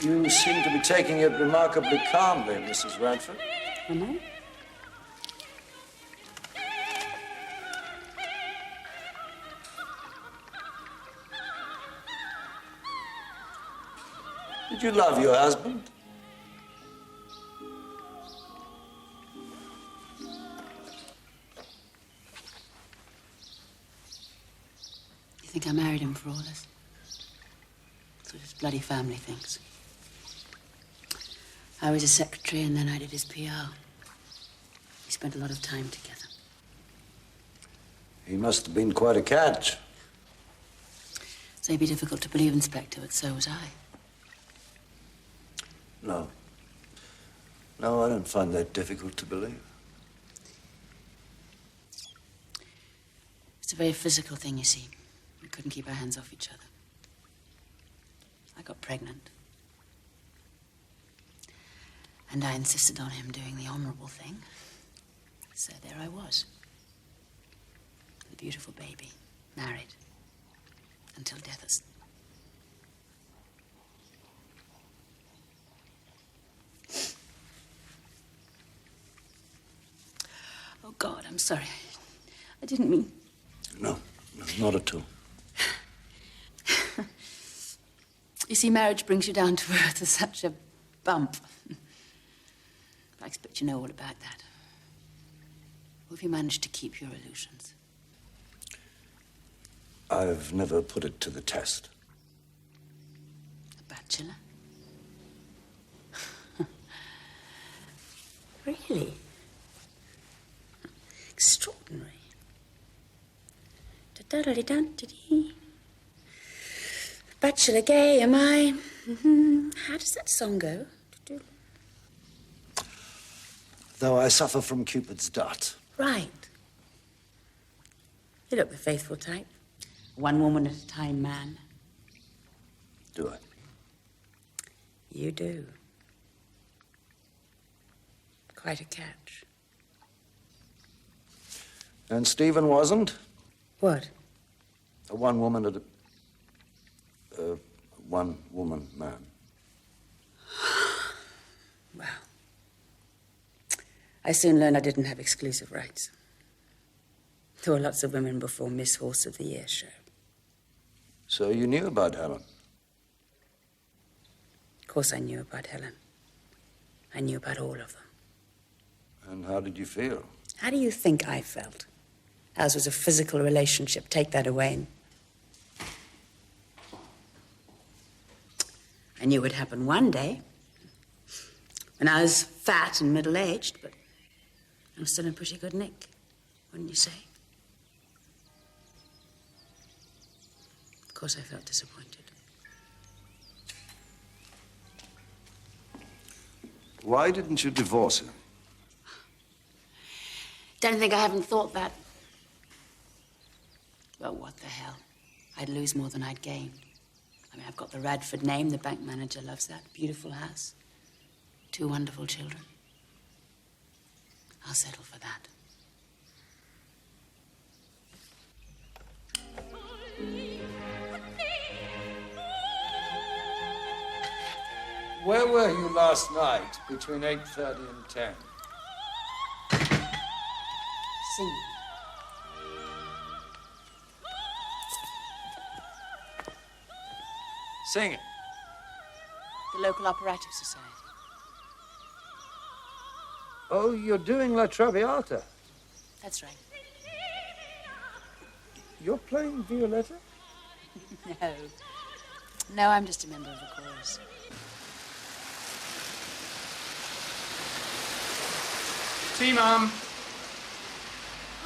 You seem to be taking it remarkably calmly, Mrs. Radford. Am I? Did you love your husband? You think I married him for all this? That's what his bloody family thinks. I was his secretary and then I did his PR. We spent a lot of time together. He must have been quite a catch. It's maybe difficult to believe, Inspector, but so was I. No. No, I don't find that difficult to believe. It's a very physical thing, you see. We couldn't keep our hands off each other. I got pregnant. And I insisted on him doing the honorable thing. So there I was. A beautiful baby, married. Until death us. Oh, God, I'm sorry. I didn't mean... No, not at all. You see, marriage brings you down to earth with such a bump. I expect you know all about that. Or have you managed to keep your illusions? I've never put it to the test. A bachelor? Really? Extraordinary. Da-da-da-da-da-dee. Bachelor gay, am I? Mm-hmm. How does that song go? Though I suffer from Cupid's dart. Right. You look the faithful type. One woman at a time, man. Do I? You do. Quite a catch. And Stephen wasn't? What? A one-woman at a... one-woman man. Well, I soon learned I didn't have exclusive rights. There were lots of women before Miss Horse of the Year show. So you knew about Helen? Of course I knew about Helen. I knew about all of them. And how did you feel? How do you think I felt? Ours was a physical relationship. Take that away. I knew it would happen one day. When I was fat and middle-aged, but I'm still in pretty good nick, wouldn't you say? Of course I felt disappointed. Why didn't you divorce her? Don't think I haven't thought that. Well, what the hell? I'd lose more than I'd gain. I mean, I've got the Radford name, the bank manager loves that. Beautiful house. 2 wonderful children. I'll settle for that. Where were you last night between 8:30 and 10? Sing. Singing. The local operatic society. Oh, you're doing La Traviata. That's right. You're playing Violetta? No. No, I'm just a member of the chorus. Tea, Mum.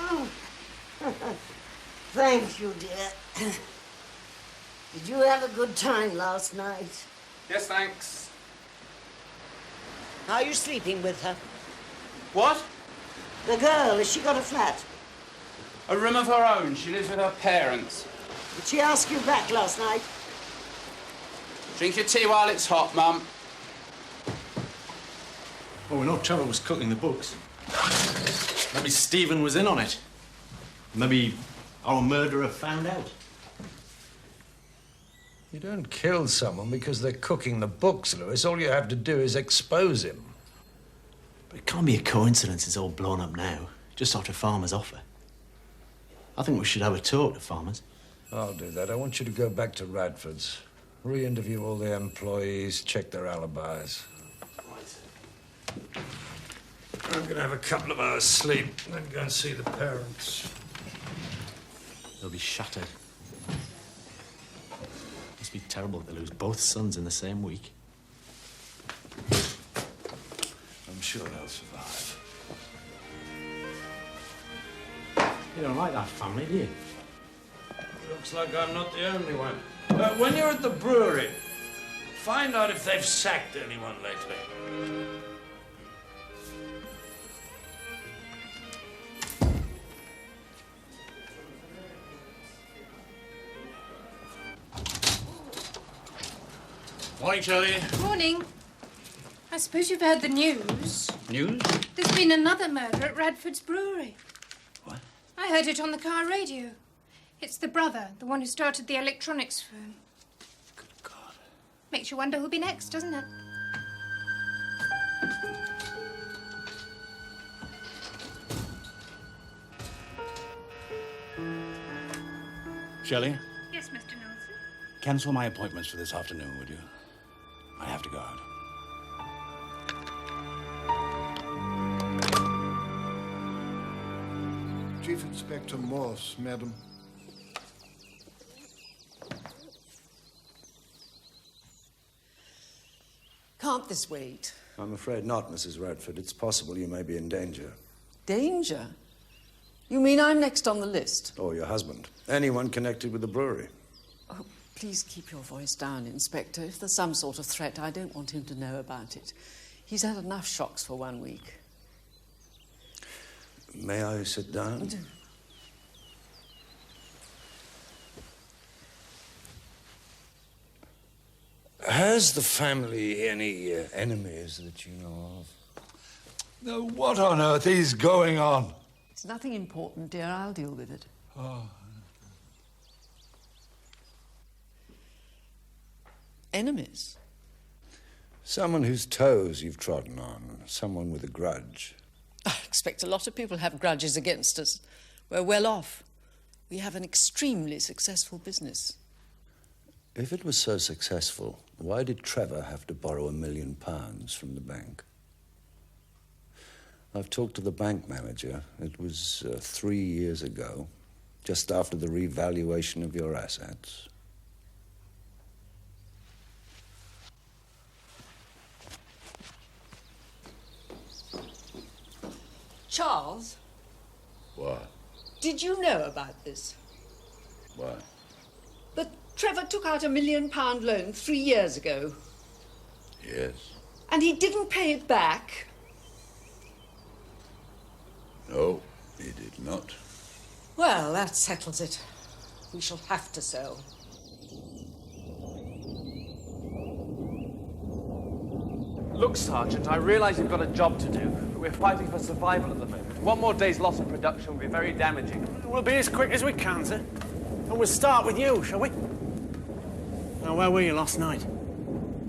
Oh. Thank you, dear. Did you have a good time last night? Yes, thanks. How are you sleeping with her? What? The girl, has she got a flat? A room of her own. She lives with her parents. Did she ask you back last night? Drink your tea while it's hot, Mum. Well, we know Trevor was cooking the books. Maybe Stephen was in on it. Maybe our murderer found out. You don't kill someone because they're cooking the books, Lewis. All you have to do is expose him. But it can't be a coincidence it's all blown up now, just after Farmer's offer. I think we should have a talk to Farmer's. I'll do that. I want you to go back to Radford's. Re-interview all the employees, check their alibis. I'm going to have a couple of hours sleep, and then go and see the parents. They'll be shattered. Must be terrible to lose both sons in the same week. I'm sure they'll survive. You don't like that family, do you? Looks like I'm not the only one. When you're at the brewery, find out if they've sacked anyone lately. Morning, Shirley. Morning. I suppose you've heard the news. News? There's been another murder at Radford's brewery. What? I heard it on the car radio. It's the brother, the one who started the electronics firm. Good God. Makes you wonder who'll be next, doesn't it? Shelley, Yes, Mr. Nelson. cancel my appointments for this afternoon, would you? I have to go out. Chief Inspector Morse, madam. Can't this wait? I'm afraid not, Mrs. Radford. It's possible you may be in danger. Danger? You mean I'm next on the list? Or your husband. Anyone connected with the brewery. Oh, please keep your voice down, Inspector. If there's some sort of threat, I don't want him to know about it. He's had enough shocks for 1 week. May I sit down? Has the family any enemies that you know of? Now, what on earth is going on? It's nothing important, dear. I'll deal with it. Oh. Enemies? Someone whose toes you've trodden on. Someone with a grudge. I expect a lot of people have grudges against us. We're well off. We have an extremely successful business. If it was so successful, why did Trevor have to borrow £1 million from the bank? I've talked to the bank manager. It was 3 years ago, just after the revaluation of your assets. Charles, What? did you know about this? What? That Trevor took out £1 million loan 3 years ago, Yes. and he didn't pay it back? No, he did not. Well, that settles it. We shall have to sell. Look, Sergeant, I realise you've got a job to do, but we're fighting for survival at the moment. One more day's loss of production will be very damaging. We'll be as quick as we can, sir. And we'll start with you, shall we? Now, where were you last night?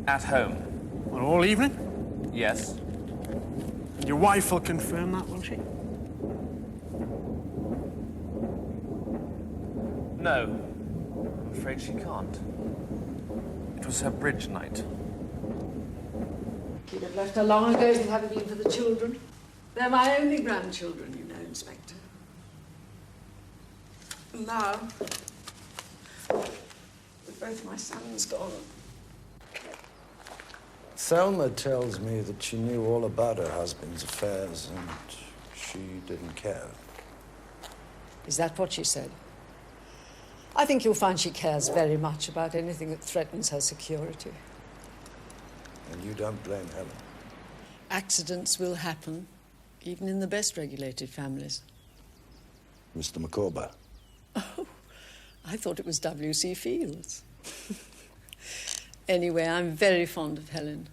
At home. Well, all evening? Yes. And your wife will confirm that, won't she? No. I'm afraid she can't. It was her bridge night. You'd have left her long ago if it hadn't been for the children. They're my only grandchildren, you know, Inspector. And now, with both my sons gone. Thelma tells me that she knew all about her husband's affairs and she didn't care. Is that what she said? I think you'll find she cares very much about anything that threatens her security. And you don't blame Helen? Accidents will happen, even in the best regulated families. Mr. Micawber? Oh, I thought it was W.C. Fields. Anyway, I'm very fond of Helen.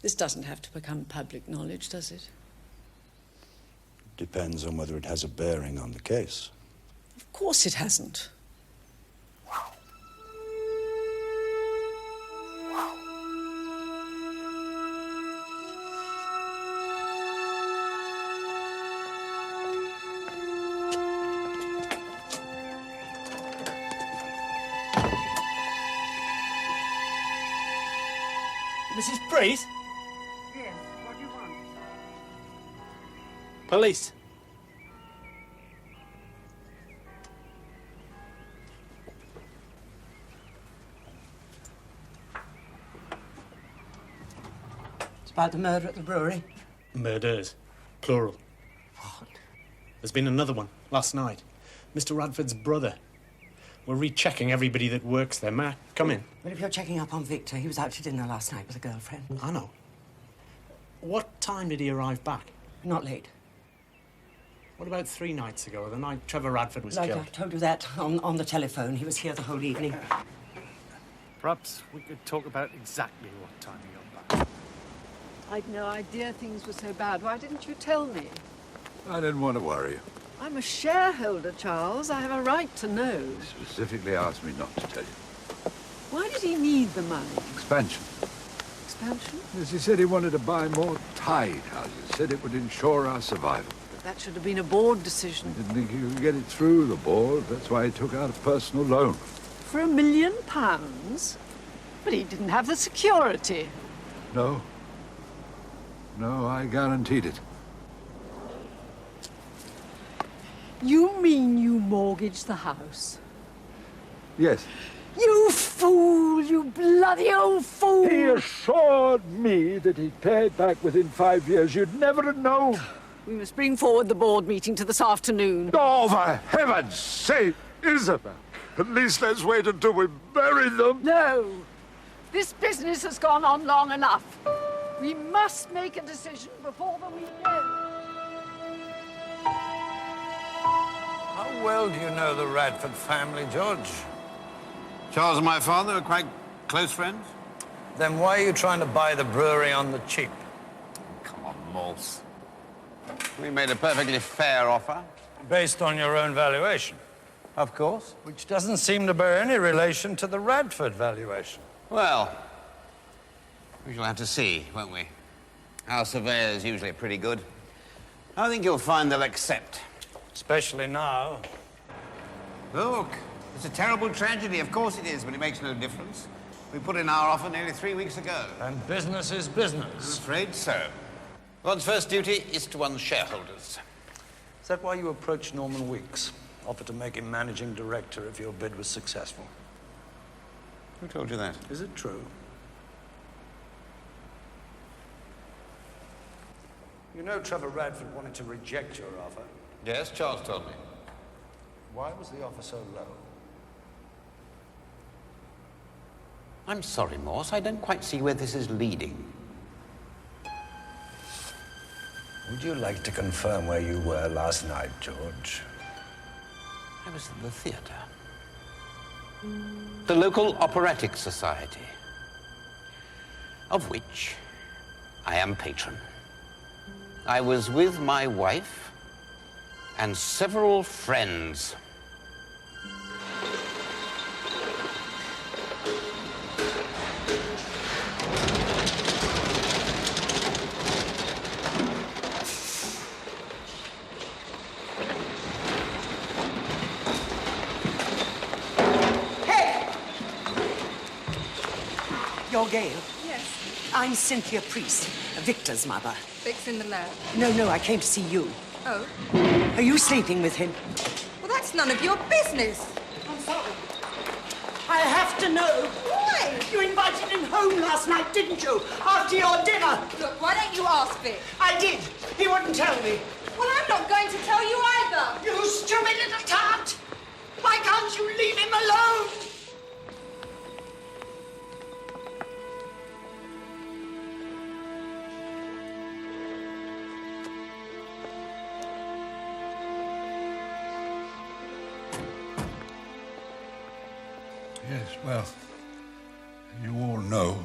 This doesn't have to become public knowledge, does it? Depends on whether it has a bearing on the case. Of course it hasn't. Mrs. Priest? Yes, what do you want? Police. It's about the murder at the brewery. Murders. Plural. What? There's been another one last night. Mr. Radford's brother. We're rechecking everybody that works there. May I come in? But if you're checking up on Victor, he was out to dinner last night with a girlfriend. I know. What time did he arrive back? Not late. What about 3 nights ago, the night Trevor Radford was Like killed? I told you that on the telephone. He was here the whole evening. Perhaps we could talk about exactly what time he got back. I'd no idea things were so bad. Why didn't you tell me? I didn't want to worry you. I'm a shareholder, Charles. I have a right to know. He specifically asked me not to tell you. Why did he need the money? Expansion. Expansion? As he said, he wanted to buy more tide houses. Said it would ensure our survival. But that should have been a board decision. Didn't think he could get it through the board. That's why he took out a personal loan. For £1 million? But he didn't have the security. No. No, I guaranteed it. You mean you mortgaged the house? Yes. You fool! You bloody old fool! He assured me that he'd pay it back within 5 years. You'd never have known. We must bring forward the board meeting to this afternoon. Oh, for heaven's sake, Isabel. At least let's wait until we bury them. No. This business has gone on long enough. We must make a decision before the weekend. How well do you know the Radford family, George? Charles and my father are quite close friends. Then why are you trying to buy the brewery on the cheap? Come on, Morse. We made a perfectly fair offer. Based on your own valuation? Of course. Which doesn't seem to bear any relation to the Radford valuation. Well, we shall have to see, won't we? Our surveyor's usually pretty good. I think you'll find they'll accept. Especially now. Look, it's a terrible tragedy. Of course it is, but it makes no difference. We put in our offer nearly 3 weeks ago. And business is business. I'm afraid so. One's first duty is to one's shareholders. Is that why you approached Norman Weeks? Offered to make him managing director if your bid was successful? Who told you that? Is it true? You know Trevor Radford wanted to reject your offer. Yes, Charles told me. Why was the offer so low? I'm sorry, Morse. I don't quite see where this is leading. Would you like to confirm where you were last night, George? I was in the theatre. The local operatic society, of which I am patron. I was with my wife and several friends. You're Gail? Yes. I'm Cynthia Priest, Victor's mother. Vic's in the lab. No, I came to see you. Oh? Are you sleeping with him? Well, that's none of your business. I'm sorry. I have to know. Why? You invited him home last night, didn't you? After your dinner. Look, why don't you ask Vic? I did. He wouldn't tell me. Well, I'm not going to tell you either. You stupid little tart! Why can't you leave him alone? Yes, well, you all know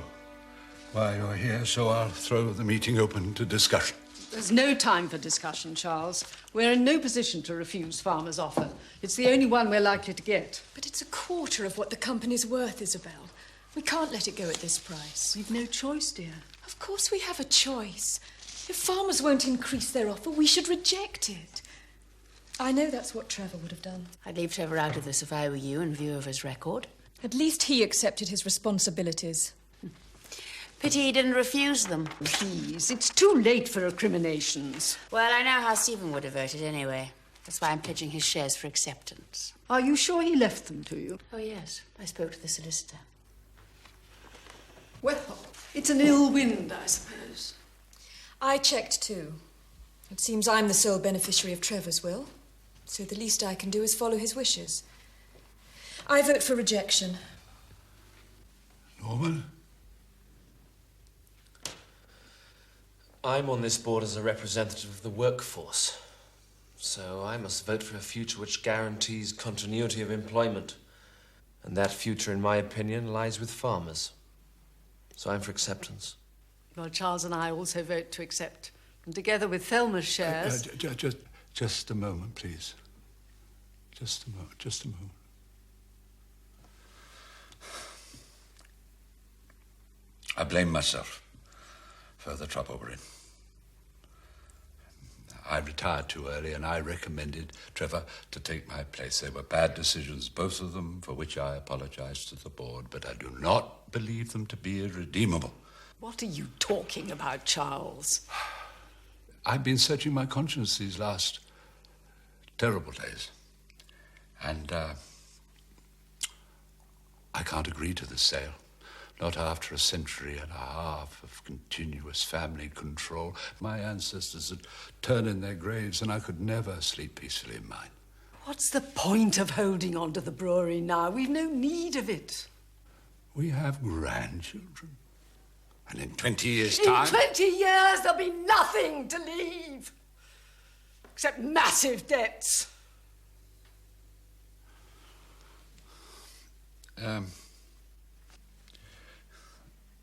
why you're here, so I'll throw the meeting open to discussion. There's no time for discussion, Charles. We're in no position to refuse Farmer's offer. It's the only one we're likely to get. But it's a quarter of what the company's worth, Isabel. We can't let it go at this price. We've no choice, dear. Of course we have a choice. If Farmers won't increase their offer, we should reject it. I know that's what Trevor would have done. I'd leave Trevor out of this if I were you, in view of his record. At least he accepted his responsibilities. Pity he didn't refuse them. Please, it's too late for recriminations. Well, I know how Stephen would have voted anyway. That's why I'm pledging his shares for acceptance. Are you sure he left them to you? Oh, yes. I spoke to the solicitor. Well, it's an ill wind, I suppose. I checked too. It seems I'm the sole beneficiary of Trevor's will, so the least I can do is follow his wishes. I vote for rejection. Norman? I'm on this board as a representative of the workforce, so I must vote for a future which guarantees continuity of employment. And that future, in my opinion, lies with farmers. So I'm for acceptance. Well, Charles and I also vote to accept. And together with Thelma's shares... Just a moment, please. Just a moment. I blame myself for the trouble we're in. I retired too early and I recommended Trevor to take my place. They were bad decisions, both of them, for which I apologize to the board, but I do not believe them to be irredeemable. What are you talking about, Charles? I've been searching my conscience these last terrible days. And I can't agree to this sale. Not after a century and a half of continuous family control. My ancestors had turned in their graves and I could never sleep peacefully in mine. What's the point of holding on to the brewery now? We've no need of it. We have grandchildren. And in 20 years' time... In 20 years, there'll be nothing to leave. Except massive debts.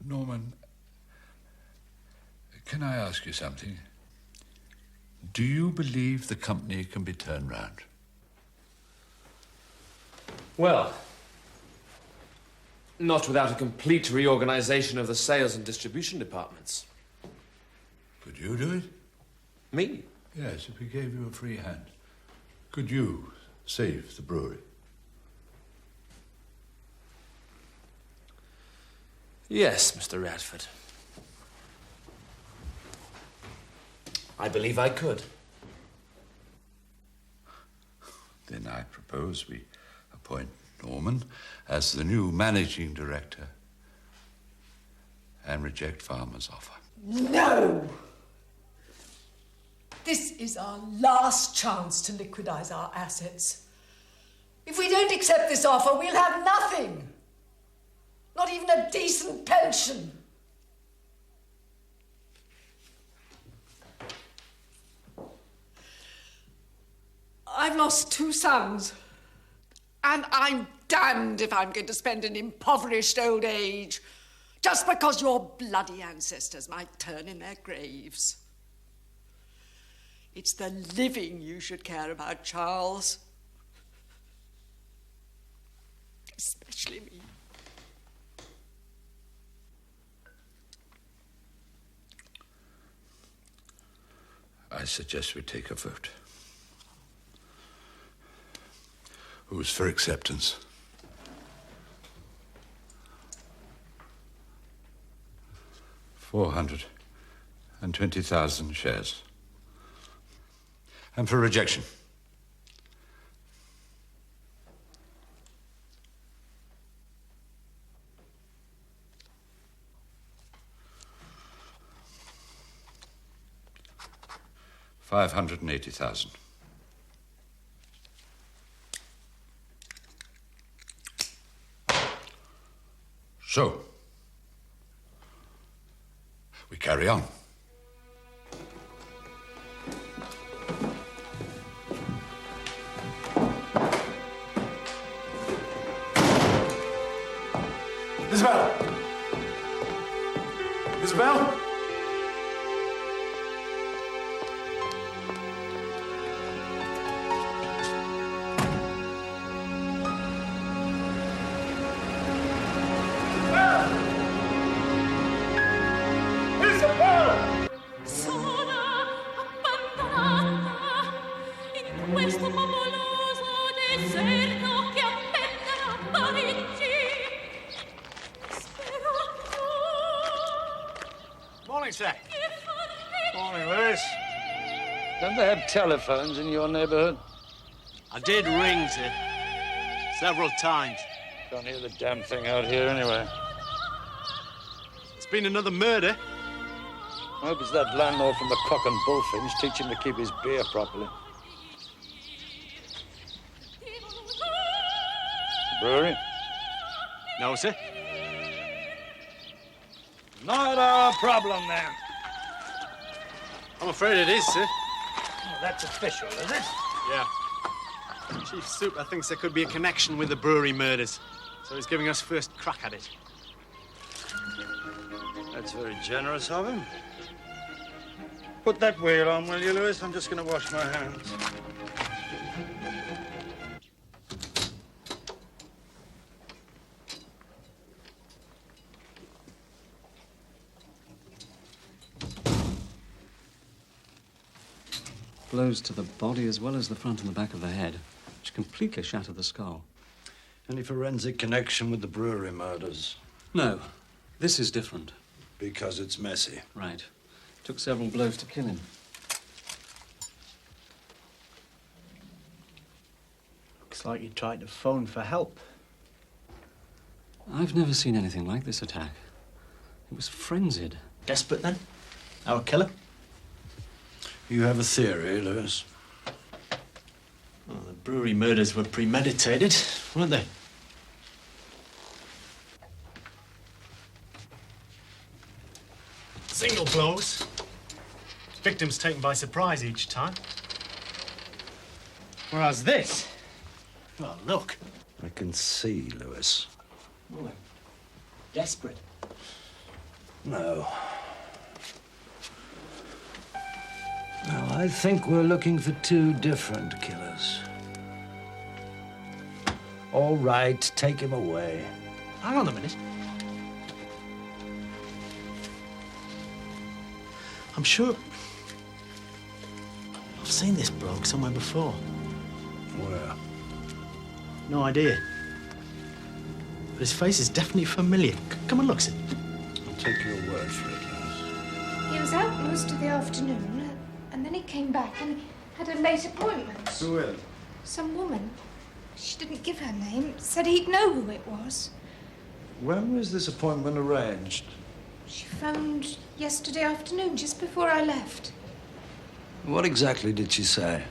Norman, can I ask you something? Do you believe the company can be turned round? Well, not without a complete reorganization of the sales and distribution departments. Could you do it? Me? Yes, if we gave you a free hand. Could you save the brewery? Yes, Mr. Radford. I believe I could. Then I propose we appoint Norman as the new managing director and reject Farmer's offer. No! This is our last chance to liquidize our assets. If we don't accept this offer, we'll have nothing. Not even a decent pension. I've lost 2 sons. And I'm damned if I'm going to spend an impoverished old age just because your bloody ancestors might turn in their graves. It's the living you should care about, Charles. Especially me. I suggest we take a vote. Who's for acceptance? $420,000 shares. And for rejection? $580,000. So, we carry on. Isabel! Isabel? Morning, sir. Morning, Lewis. Don't they have telephones in your neighborhood? I did ring, sir. Several times. Can't hear the damn thing out here anyway. It's been another murder. I hope it's that landlord from the Cock and Bullfinch. Teach him to keep his beer properly. Brewery? No, sir. Not our problem, then. I'm afraid it is, sir. Oh, that's official, is it? Yeah. Chief Super thinks there could be a connection with the brewery murders, so he's giving us first crack at it. That's very generous of him. Put that wheel on, will you, Lewis? I'm just going to wash my hands. Blows to the body as well as the front and the back of the head, which completely shattered the skull. Any forensic connection with the brewery murders? No, this is different. Because it's messy. Right. Took several blows to kill him. Looks like he tried to phone for help. I've never seen anything like this attack. It was frenzied. Desperate, then? Our killer? You have a theory, Lewis? Well, the brewery murders were premeditated, weren't they? Single blows. Victims taken by surprise each time. Whereas this... Well, look. I can see, Lewis. Oh, they're desperate. No. No, I think we're looking for 2 different killers. All right, take him away. Hang on a minute. I'm sure I've seen this bloke somewhere before. Where? No idea. But his face is definitely familiar. Come and look, Sid. I'll take your word for it, Lewis. He was out most of the afternoon, and he came back and had a late appointment. Who is? Some woman. She didn't give her name. Said he'd know who it was. When was this appointment arranged? She phoned yesterday afternoon, just before I left. What exactly did she say?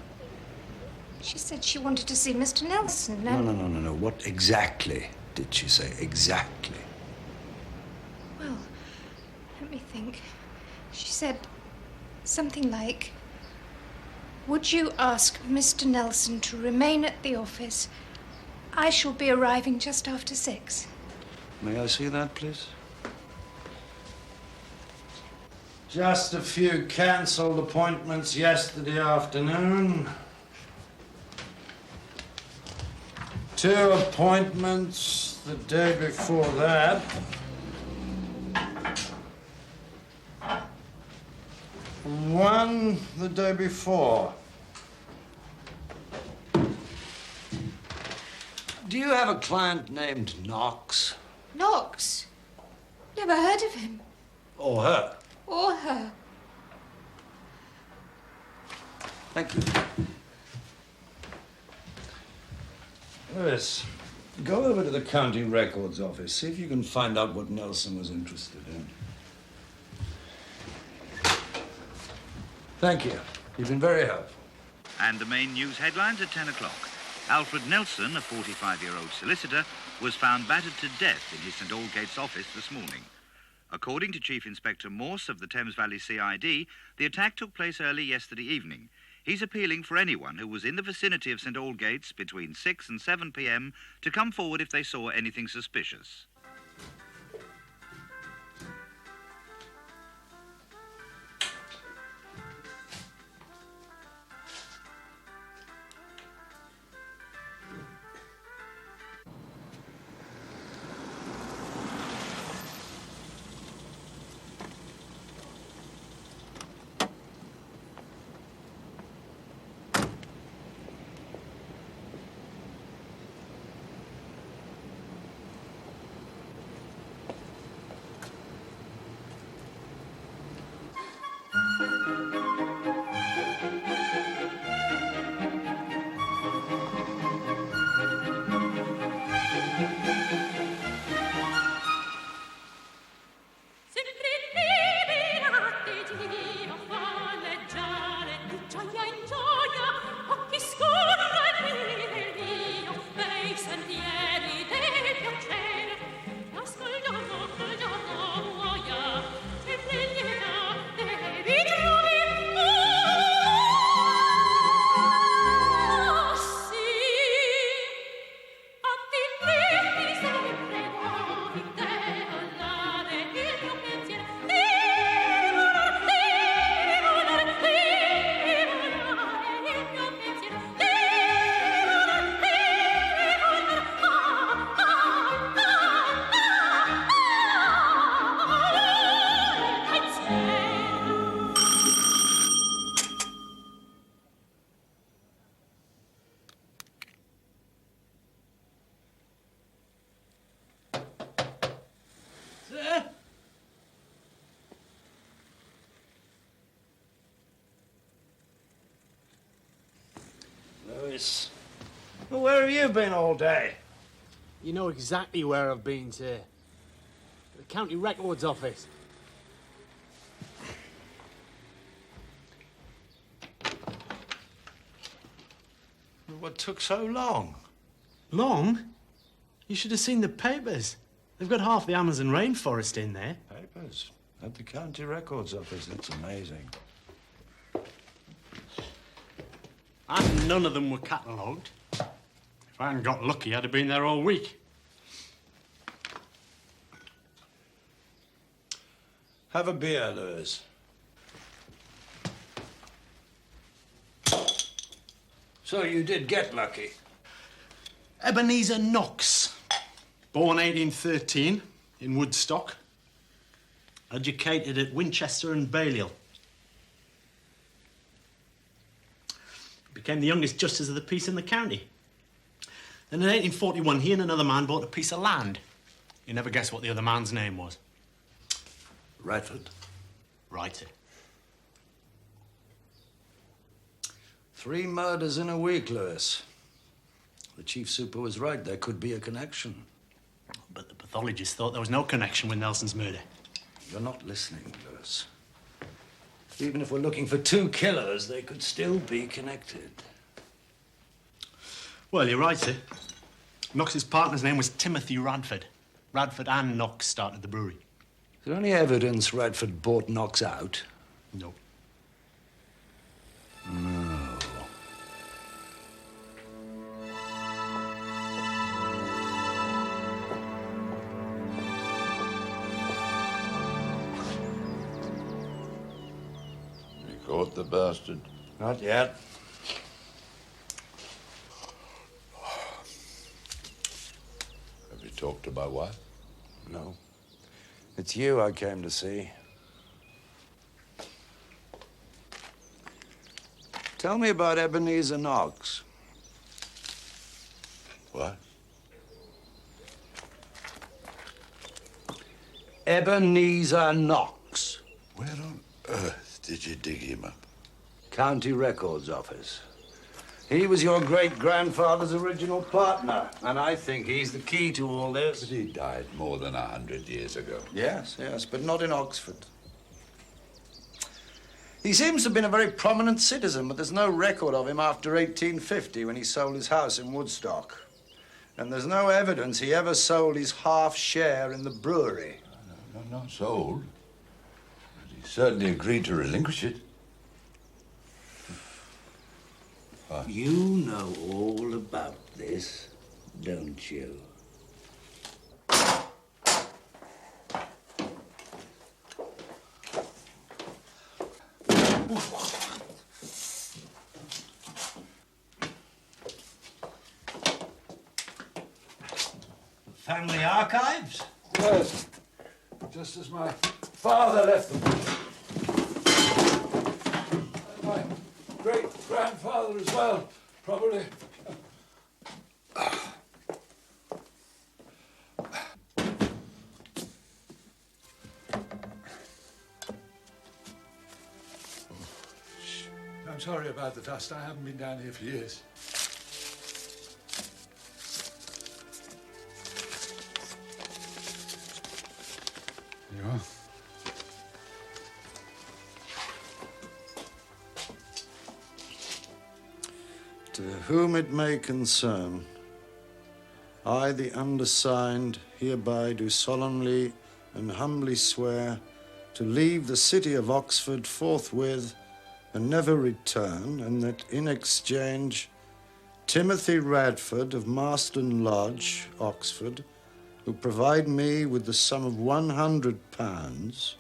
She said she wanted to see Mr. Nelson. No. What exactly did she say? Exactly. Well, let me think. She said something like, would you ask Mr. Nelson to remain at the office? I shall be arriving just after 6. May I see that, please? Just a few cancelled appointments yesterday afternoon. 2 appointments the day before that. And 1 the day before. Do you have a client named Knox? Knox? Never heard of him. Or her? Or her. Thank you. Lewis, go over to the county records office. See if you can find out what Nelson was interested in. Thank you. You've been very helpful. And the main news headlines at 10 o'clock. Alfred Nelson, a 45-year-old solicitor, was found battered to death in his St Aldgate's office this morning. According to Chief Inspector Morse of the Thames Valley CID, the attack took place early yesterday evening. He's appealing for anyone who was in the vicinity of St Aldgate's between 6 and 7 p.m. to come forward if they saw anything suspicious. Well, where have you been all day? You know exactly where I've been, sir. The county records office. What took so long? Long? You should have seen the papers. They've got half the Amazon rainforest in there. Papers? At the county records office? That's amazing. And none of them were catalogued. If I hadn't got lucky, I'd have been there all week. Have a beer, Lewis. So you did get lucky? Ebenezer Knox, born 1813 in Woodstock, educated at Winchester and Balliol. Became the youngest justice of the peace in the county. Then in 1841, he and another man bought a piece of land. You never guess what the other man's name was. Radford. Right. 3 murders in a week, Lewis. The chief super was right. There could be a connection. But the pathologist thought there was no connection with Nelson's murder. You're not listening, Lewis. Even if we're looking for 2 killers, they could still be connected. Well, you're right, sir. Knox's partner's name was Timothy Radford. Radford and Knox started the brewery. Is there any evidence Radford bought Knox out? No. No. You caught the bastard? Not yet. Have you talked to my wife? No. It's you I came to see. Tell me about Ebenezer Knox. What? Ebenezer Knox. Where on earth did you dig him up? County Records Office. He was your great-grandfather's original partner, and I think he's the key to all this. But he died more than 100 years ago. Yes, but not in Oxford. He seems to have been a very prominent citizen, but there's no record of him after 1850 when he sold his house in Woodstock. And there's no evidence he ever sold his half share in the brewery. No, not sold. But he certainly agreed to relinquish it. You know all about this, don't you? Family archives? Yes. Just as my father left them. My great-grandfather as well, probably. I'm sorry about the dust. I haven't been down here for years. There you are. To whom it may concern, I, the undersigned, hereby do solemnly and humbly swear to leave the city of Oxford forthwith and never return, and that in exchange Timothy Radford of Marston Lodge, Oxford, who provide me with the sum of £100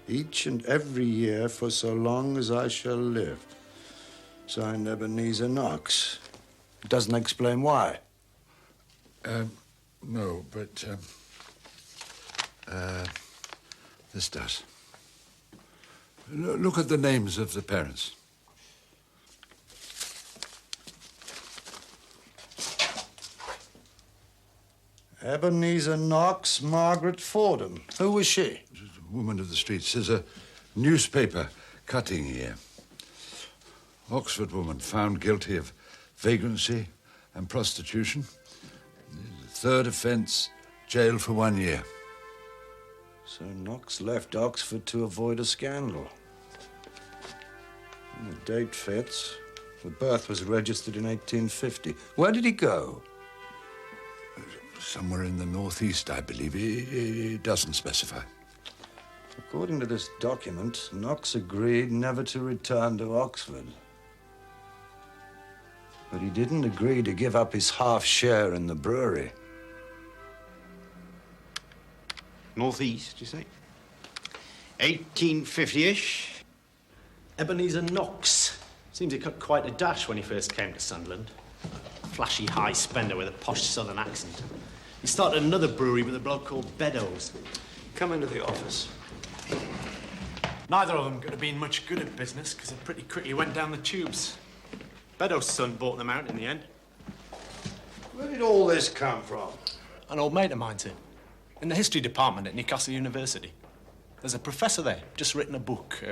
each and every year for so long as I shall live. Signed, Ebenezer Knox. It doesn't explain why. No, but this does. Look at the names of the parents. Ebenezer Knox, Margaret Fordham. Who was she? A woman of the streets. There's a newspaper cutting here. Oxford woman found guilty of vagrancy and prostitution. Third offence, jail for 1 year. So Knox left Oxford to avoid a scandal. And the date fits. The birth was registered in 1850. Where did he go? Somewhere in the northeast, I believe. He doesn't specify. According to this document, Knox agreed never to return to Oxford. But he didn't agree to give up his half share in the brewery. Northeast, you say? 1850-ish. Ebenezer Knox. Seems he cut quite a dash when he first came to Sunderland. Flashy high spender with a posh southern accent. He started another brewery with a bloke called Beddoes. Come into the office. Neither of them could have been much good at business because it pretty quickly went down the tubes. Beddoes' son bought them out in the end. Where did all this come from? An old mate of mine, sir. In the history department at Newcastle University. There's a professor there, just written a book,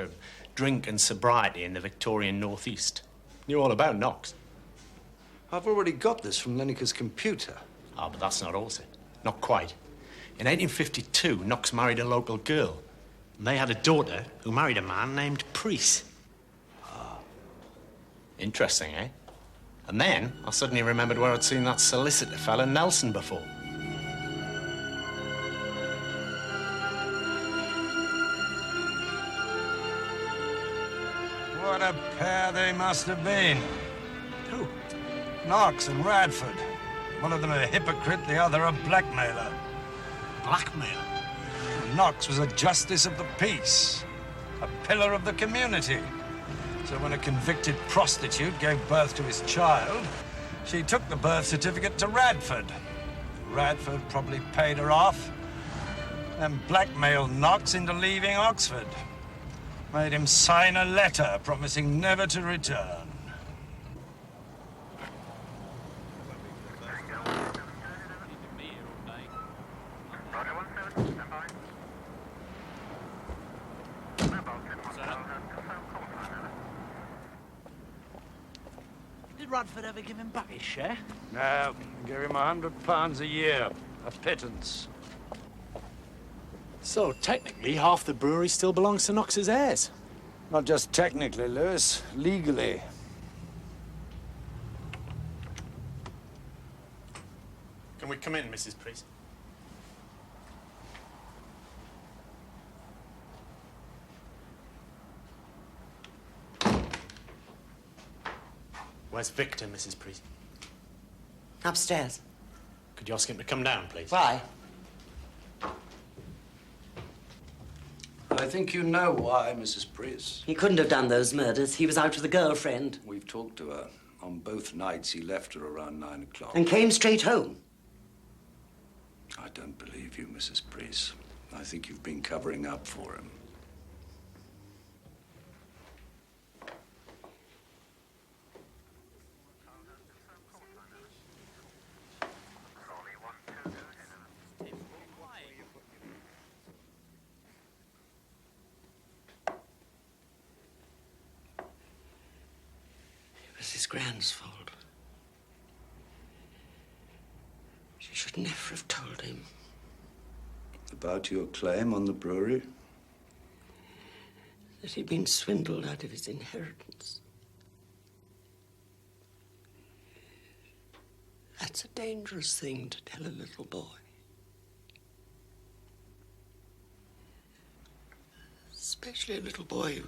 Drink and Sobriety in the Victorian Northeast. Knew all about Knox. I've already got this from Lineker's computer. Ah, but that's not all, sir. Not quite. In 1852, Knox married a local girl. And they had a daughter who married a man named Priest. Ah. Interesting, eh? And then I suddenly remembered where I'd seen that solicitor fella Nelson before. What a pair they must have been. Who? Knox and Radford. One of them a hypocrite, the other a blackmailer. Blackmail? Knox was a justice of the peace, a pillar of the community. So when a convicted prostitute gave birth to his child, she took the birth certificate to Radford. Radford probably paid her off and blackmailed Knox into leaving Oxford. Made him sign a letter promising never to return. Did Radford ever give him back his share? No, give him £100 a year, a pittance. So, technically, half the brewery still belongs to Knox's heirs. Not just technically, Lewis, legally. Can we come in, Mrs. Priest? Where's Victor, Mrs. Priest? Upstairs. Could you ask him to come down, please? Why? I think you know why, Mrs. Priest. He couldn't have done those murders. He was out with a girlfriend. We've talked to her. On both nights, he left her around 9 o'clock. And came straight home. I don't believe you, Mrs. Priest. I think you've been covering up for him. It was his Gran's fault. She should never have told him. About your claim on the brewery? That he'd been swindled out of his inheritance. That's a dangerous thing to tell a little boy. Especially a little boy who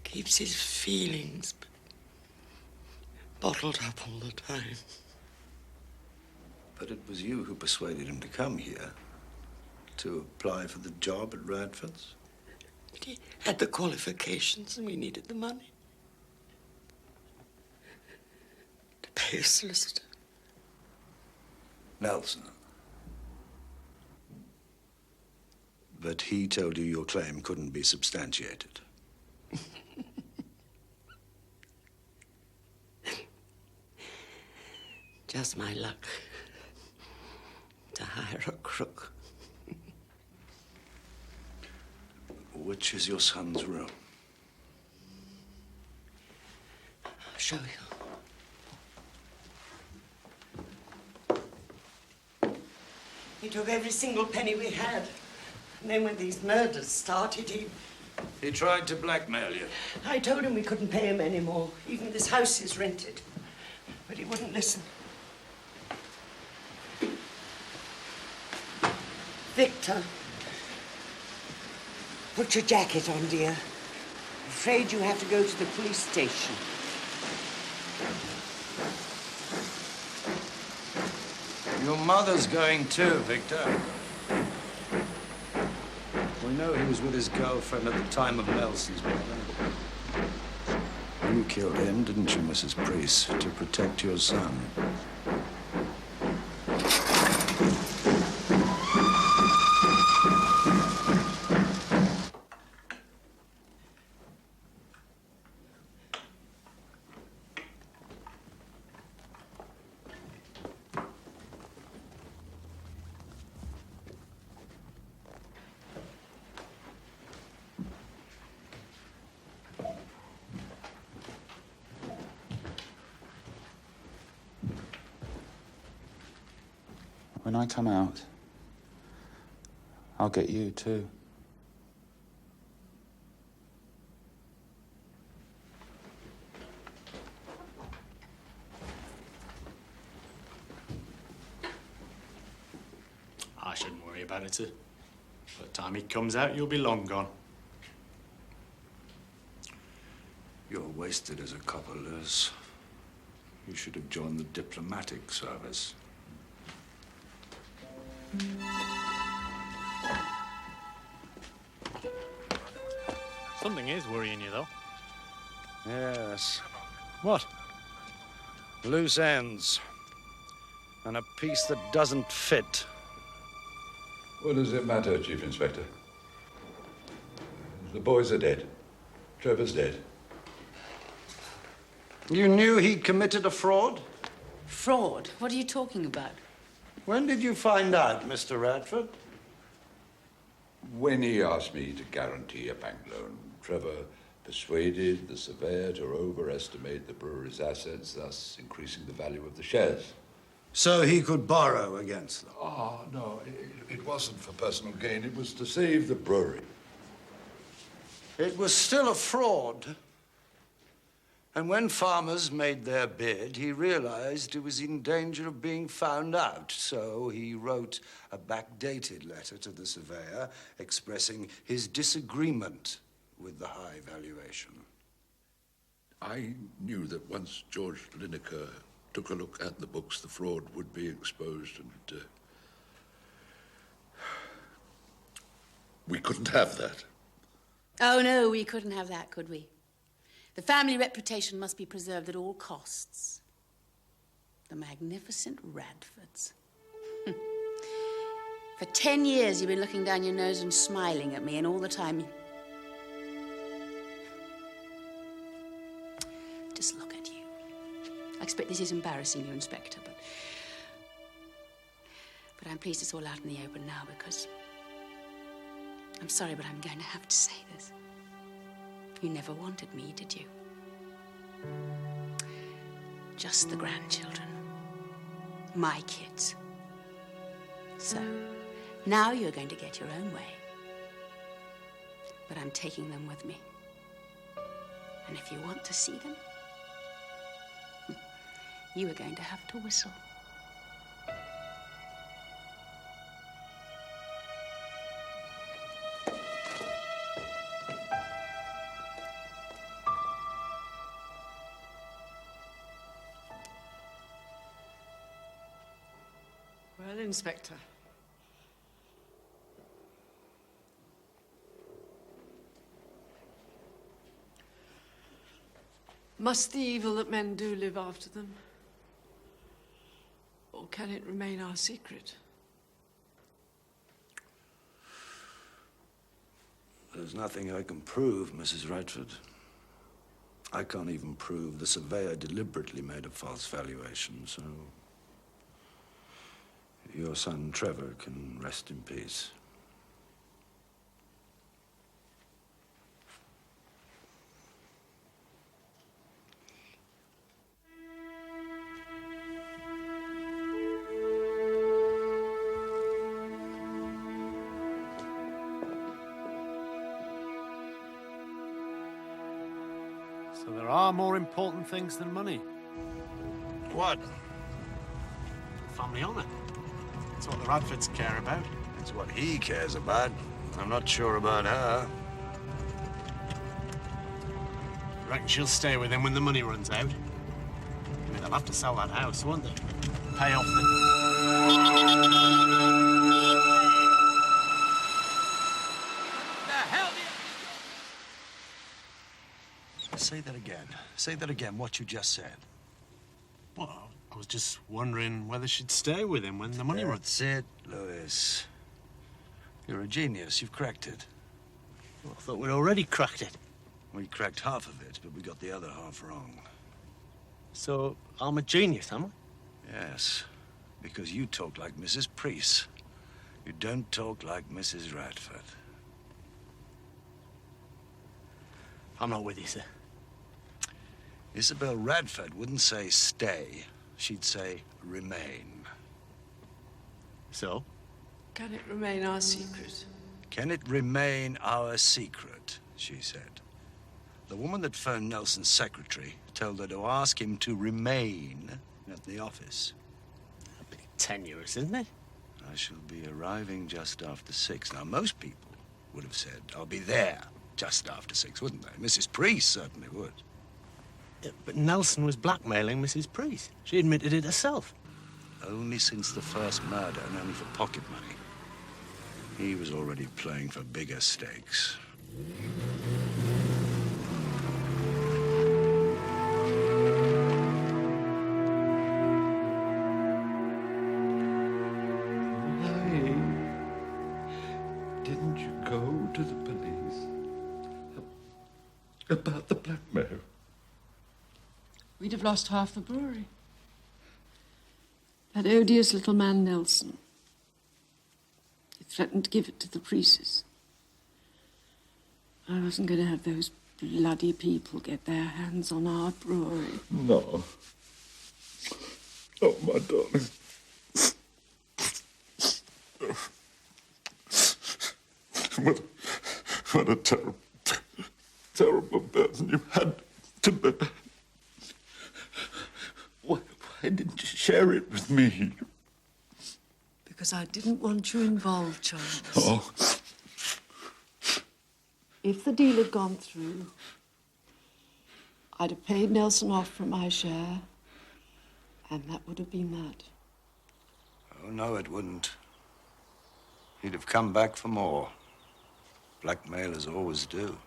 keeps his feelings bottled up all the time. But it was you who persuaded him to come here, to apply for the job at Radford's. But he had the qualifications and we needed the money. To pay a solicitor. Nelson. But he told you your claim couldn't be substantiated. Just my luck to hire a crook. Which is your son's room? I'll show you. He took every single penny we had. And then when these murders started, He tried to blackmail you. I told him we couldn't pay him anymore. Even this house is rented. But he wouldn't listen. Victor, put your jacket on, dear. I'm afraid you have to go to the police station. Your mother's going too, Victor. We know he was with his girlfriend at the time of Nelson's murder. You killed him, didn't you, Mrs. Priest, to protect your son? When I come out, I'll get you too. I shouldn't worry about it, sir. By the time he comes out, you'll be long gone. You're wasted as a couple, Liz. You should have joined the diplomatic service. Something is worrying you, though. Yes. What? Loose ends. And a piece that doesn't fit. What does it matter, Chief Inspector? The boys are dead. Trevor's dead. You knew he committed a fraud? Fraud? What are you talking about? When did you find out, Mr. Radford? When he asked me to guarantee a bank loan, Trevor persuaded the surveyor to overestimate the brewery's assets, thus increasing the value of the shares. So he could borrow against them? Oh, no, it wasn't for personal gain. It was to save the brewery. It was still a fraud. And when farmers made their bid, he realized he was in danger of being found out. So he wrote a backdated letter to the surveyor expressing his disagreement with the high valuation. I knew that once George Lineker took a look at the books, the fraud would be exposed, and we couldn't have that. Oh, no, we couldn't have that, could we? The family reputation must be preserved at all costs. The magnificent Radfords. For 10 years, you've been looking down your nose and smiling at me, and all the time... Just look at you. I expect this is embarrassing you, Inspector, but I'm pleased it's all out in the open now, because... I'm sorry, but I'm going to have to say this. You never wanted me, did you? Just the grandchildren. My kids. So, now you're going to get your own way. But I'm taking them with me. And if you want to see them, you are going to have to whistle. Well, Inspector. Must the evil that men do live after them? Or can it remain our secret? There's nothing I can prove, Mrs. Radford. I can't even prove the surveyor deliberately made a false valuation, so... your son, Trevor, can rest in peace. So there are more important things than money. What? Family honour. That's what the Radfords care about. It's what he cares about. I'm not sure about her. Reckon she'll stay with him when the money runs out. I mean, they'll have to sell that house, won't they? Pay off the... Say that again. Say that again, what you just said. Well, I was just wondering whether she'd stay with him when the money runs. That's it, Lewis. You're a genius. You've cracked it. Well, I thought we'd already cracked it. We cracked half of it, but we got the other half wrong. So, I'm a genius, am I? Yes, because you talk like Mrs. Priest. You don't talk like Mrs. Radford. I'm not with you, sir. Isabel Radford wouldn't say stay. She'd say remain. So? Can it remain our secret? Can it remain our secret, she said. The woman that phoned Nelson's secretary told her to ask him to remain at the office. A bit tenuous, isn't it? I shall be arriving just after 6. Now, most people would have said, I'll be there just after 6, wouldn't they? Mrs. Priest certainly would. But Nelson was blackmailing Mrs. Priest. She admitted it herself. Only since the first murder, and only for pocket money. He was already playing for bigger stakes. Why didn't you go to the police about the blackmail? We'd have lost half the brewery. That odious little man, Nelson. He threatened to give it to the Priests. I wasn't going to have those bloody people get their hands on our brewery. No. Oh, my darling. What a terrible, terrible burden you had to bear. Why didn't you share it with me? Because I didn't want you involved, Charles. Oh. If the deal had gone through, I'd have paid Nelson off from my share, and that would have been that. Oh, no, it wouldn't. He'd have come back for more. Blackmailers always do.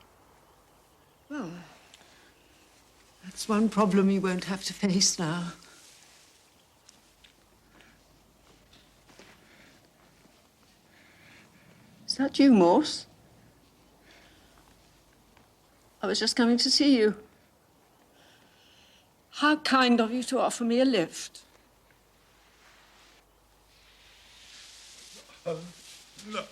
Well, that's one problem you won't have to face now. Is that you, Morse? I was just coming to see you. How kind of you to offer me a lift. No. No.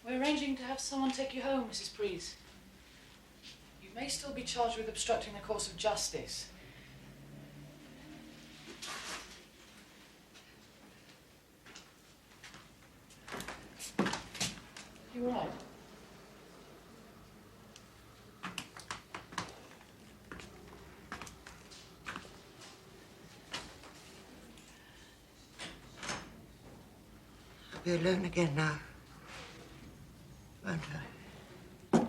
We're arranging to have someone take you home, Mrs. Priest. You may still be charged with obstructing the course of justice. You all right? I'll be alone again now. Won't I?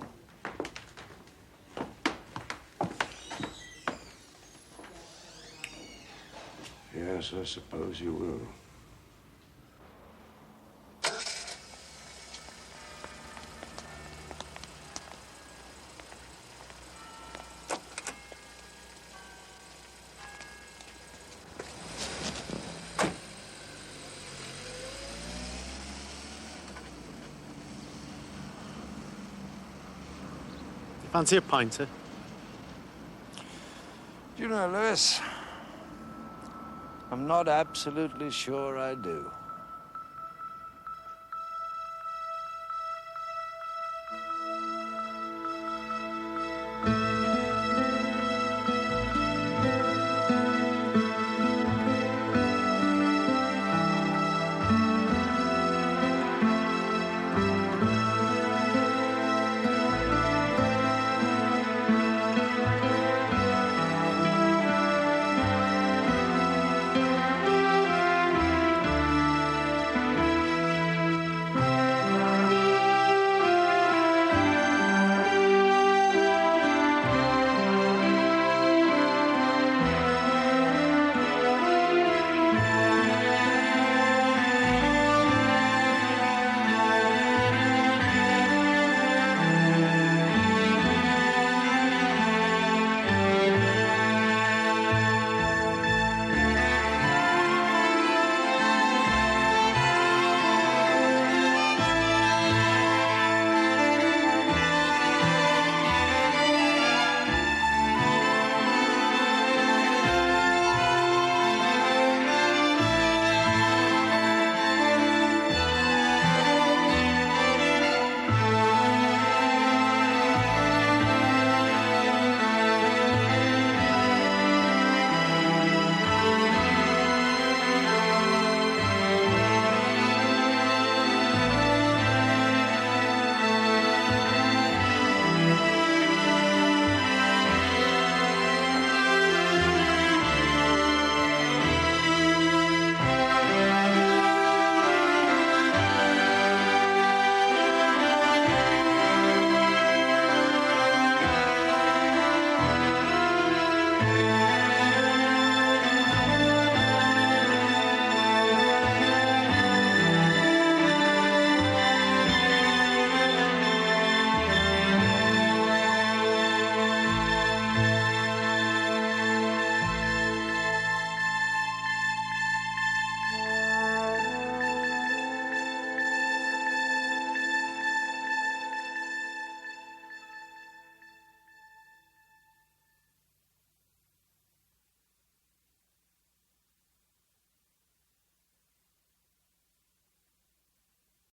Yes, I suppose you will. Fancy a pinter? Do you know, Lewis, I'm not absolutely sure I do.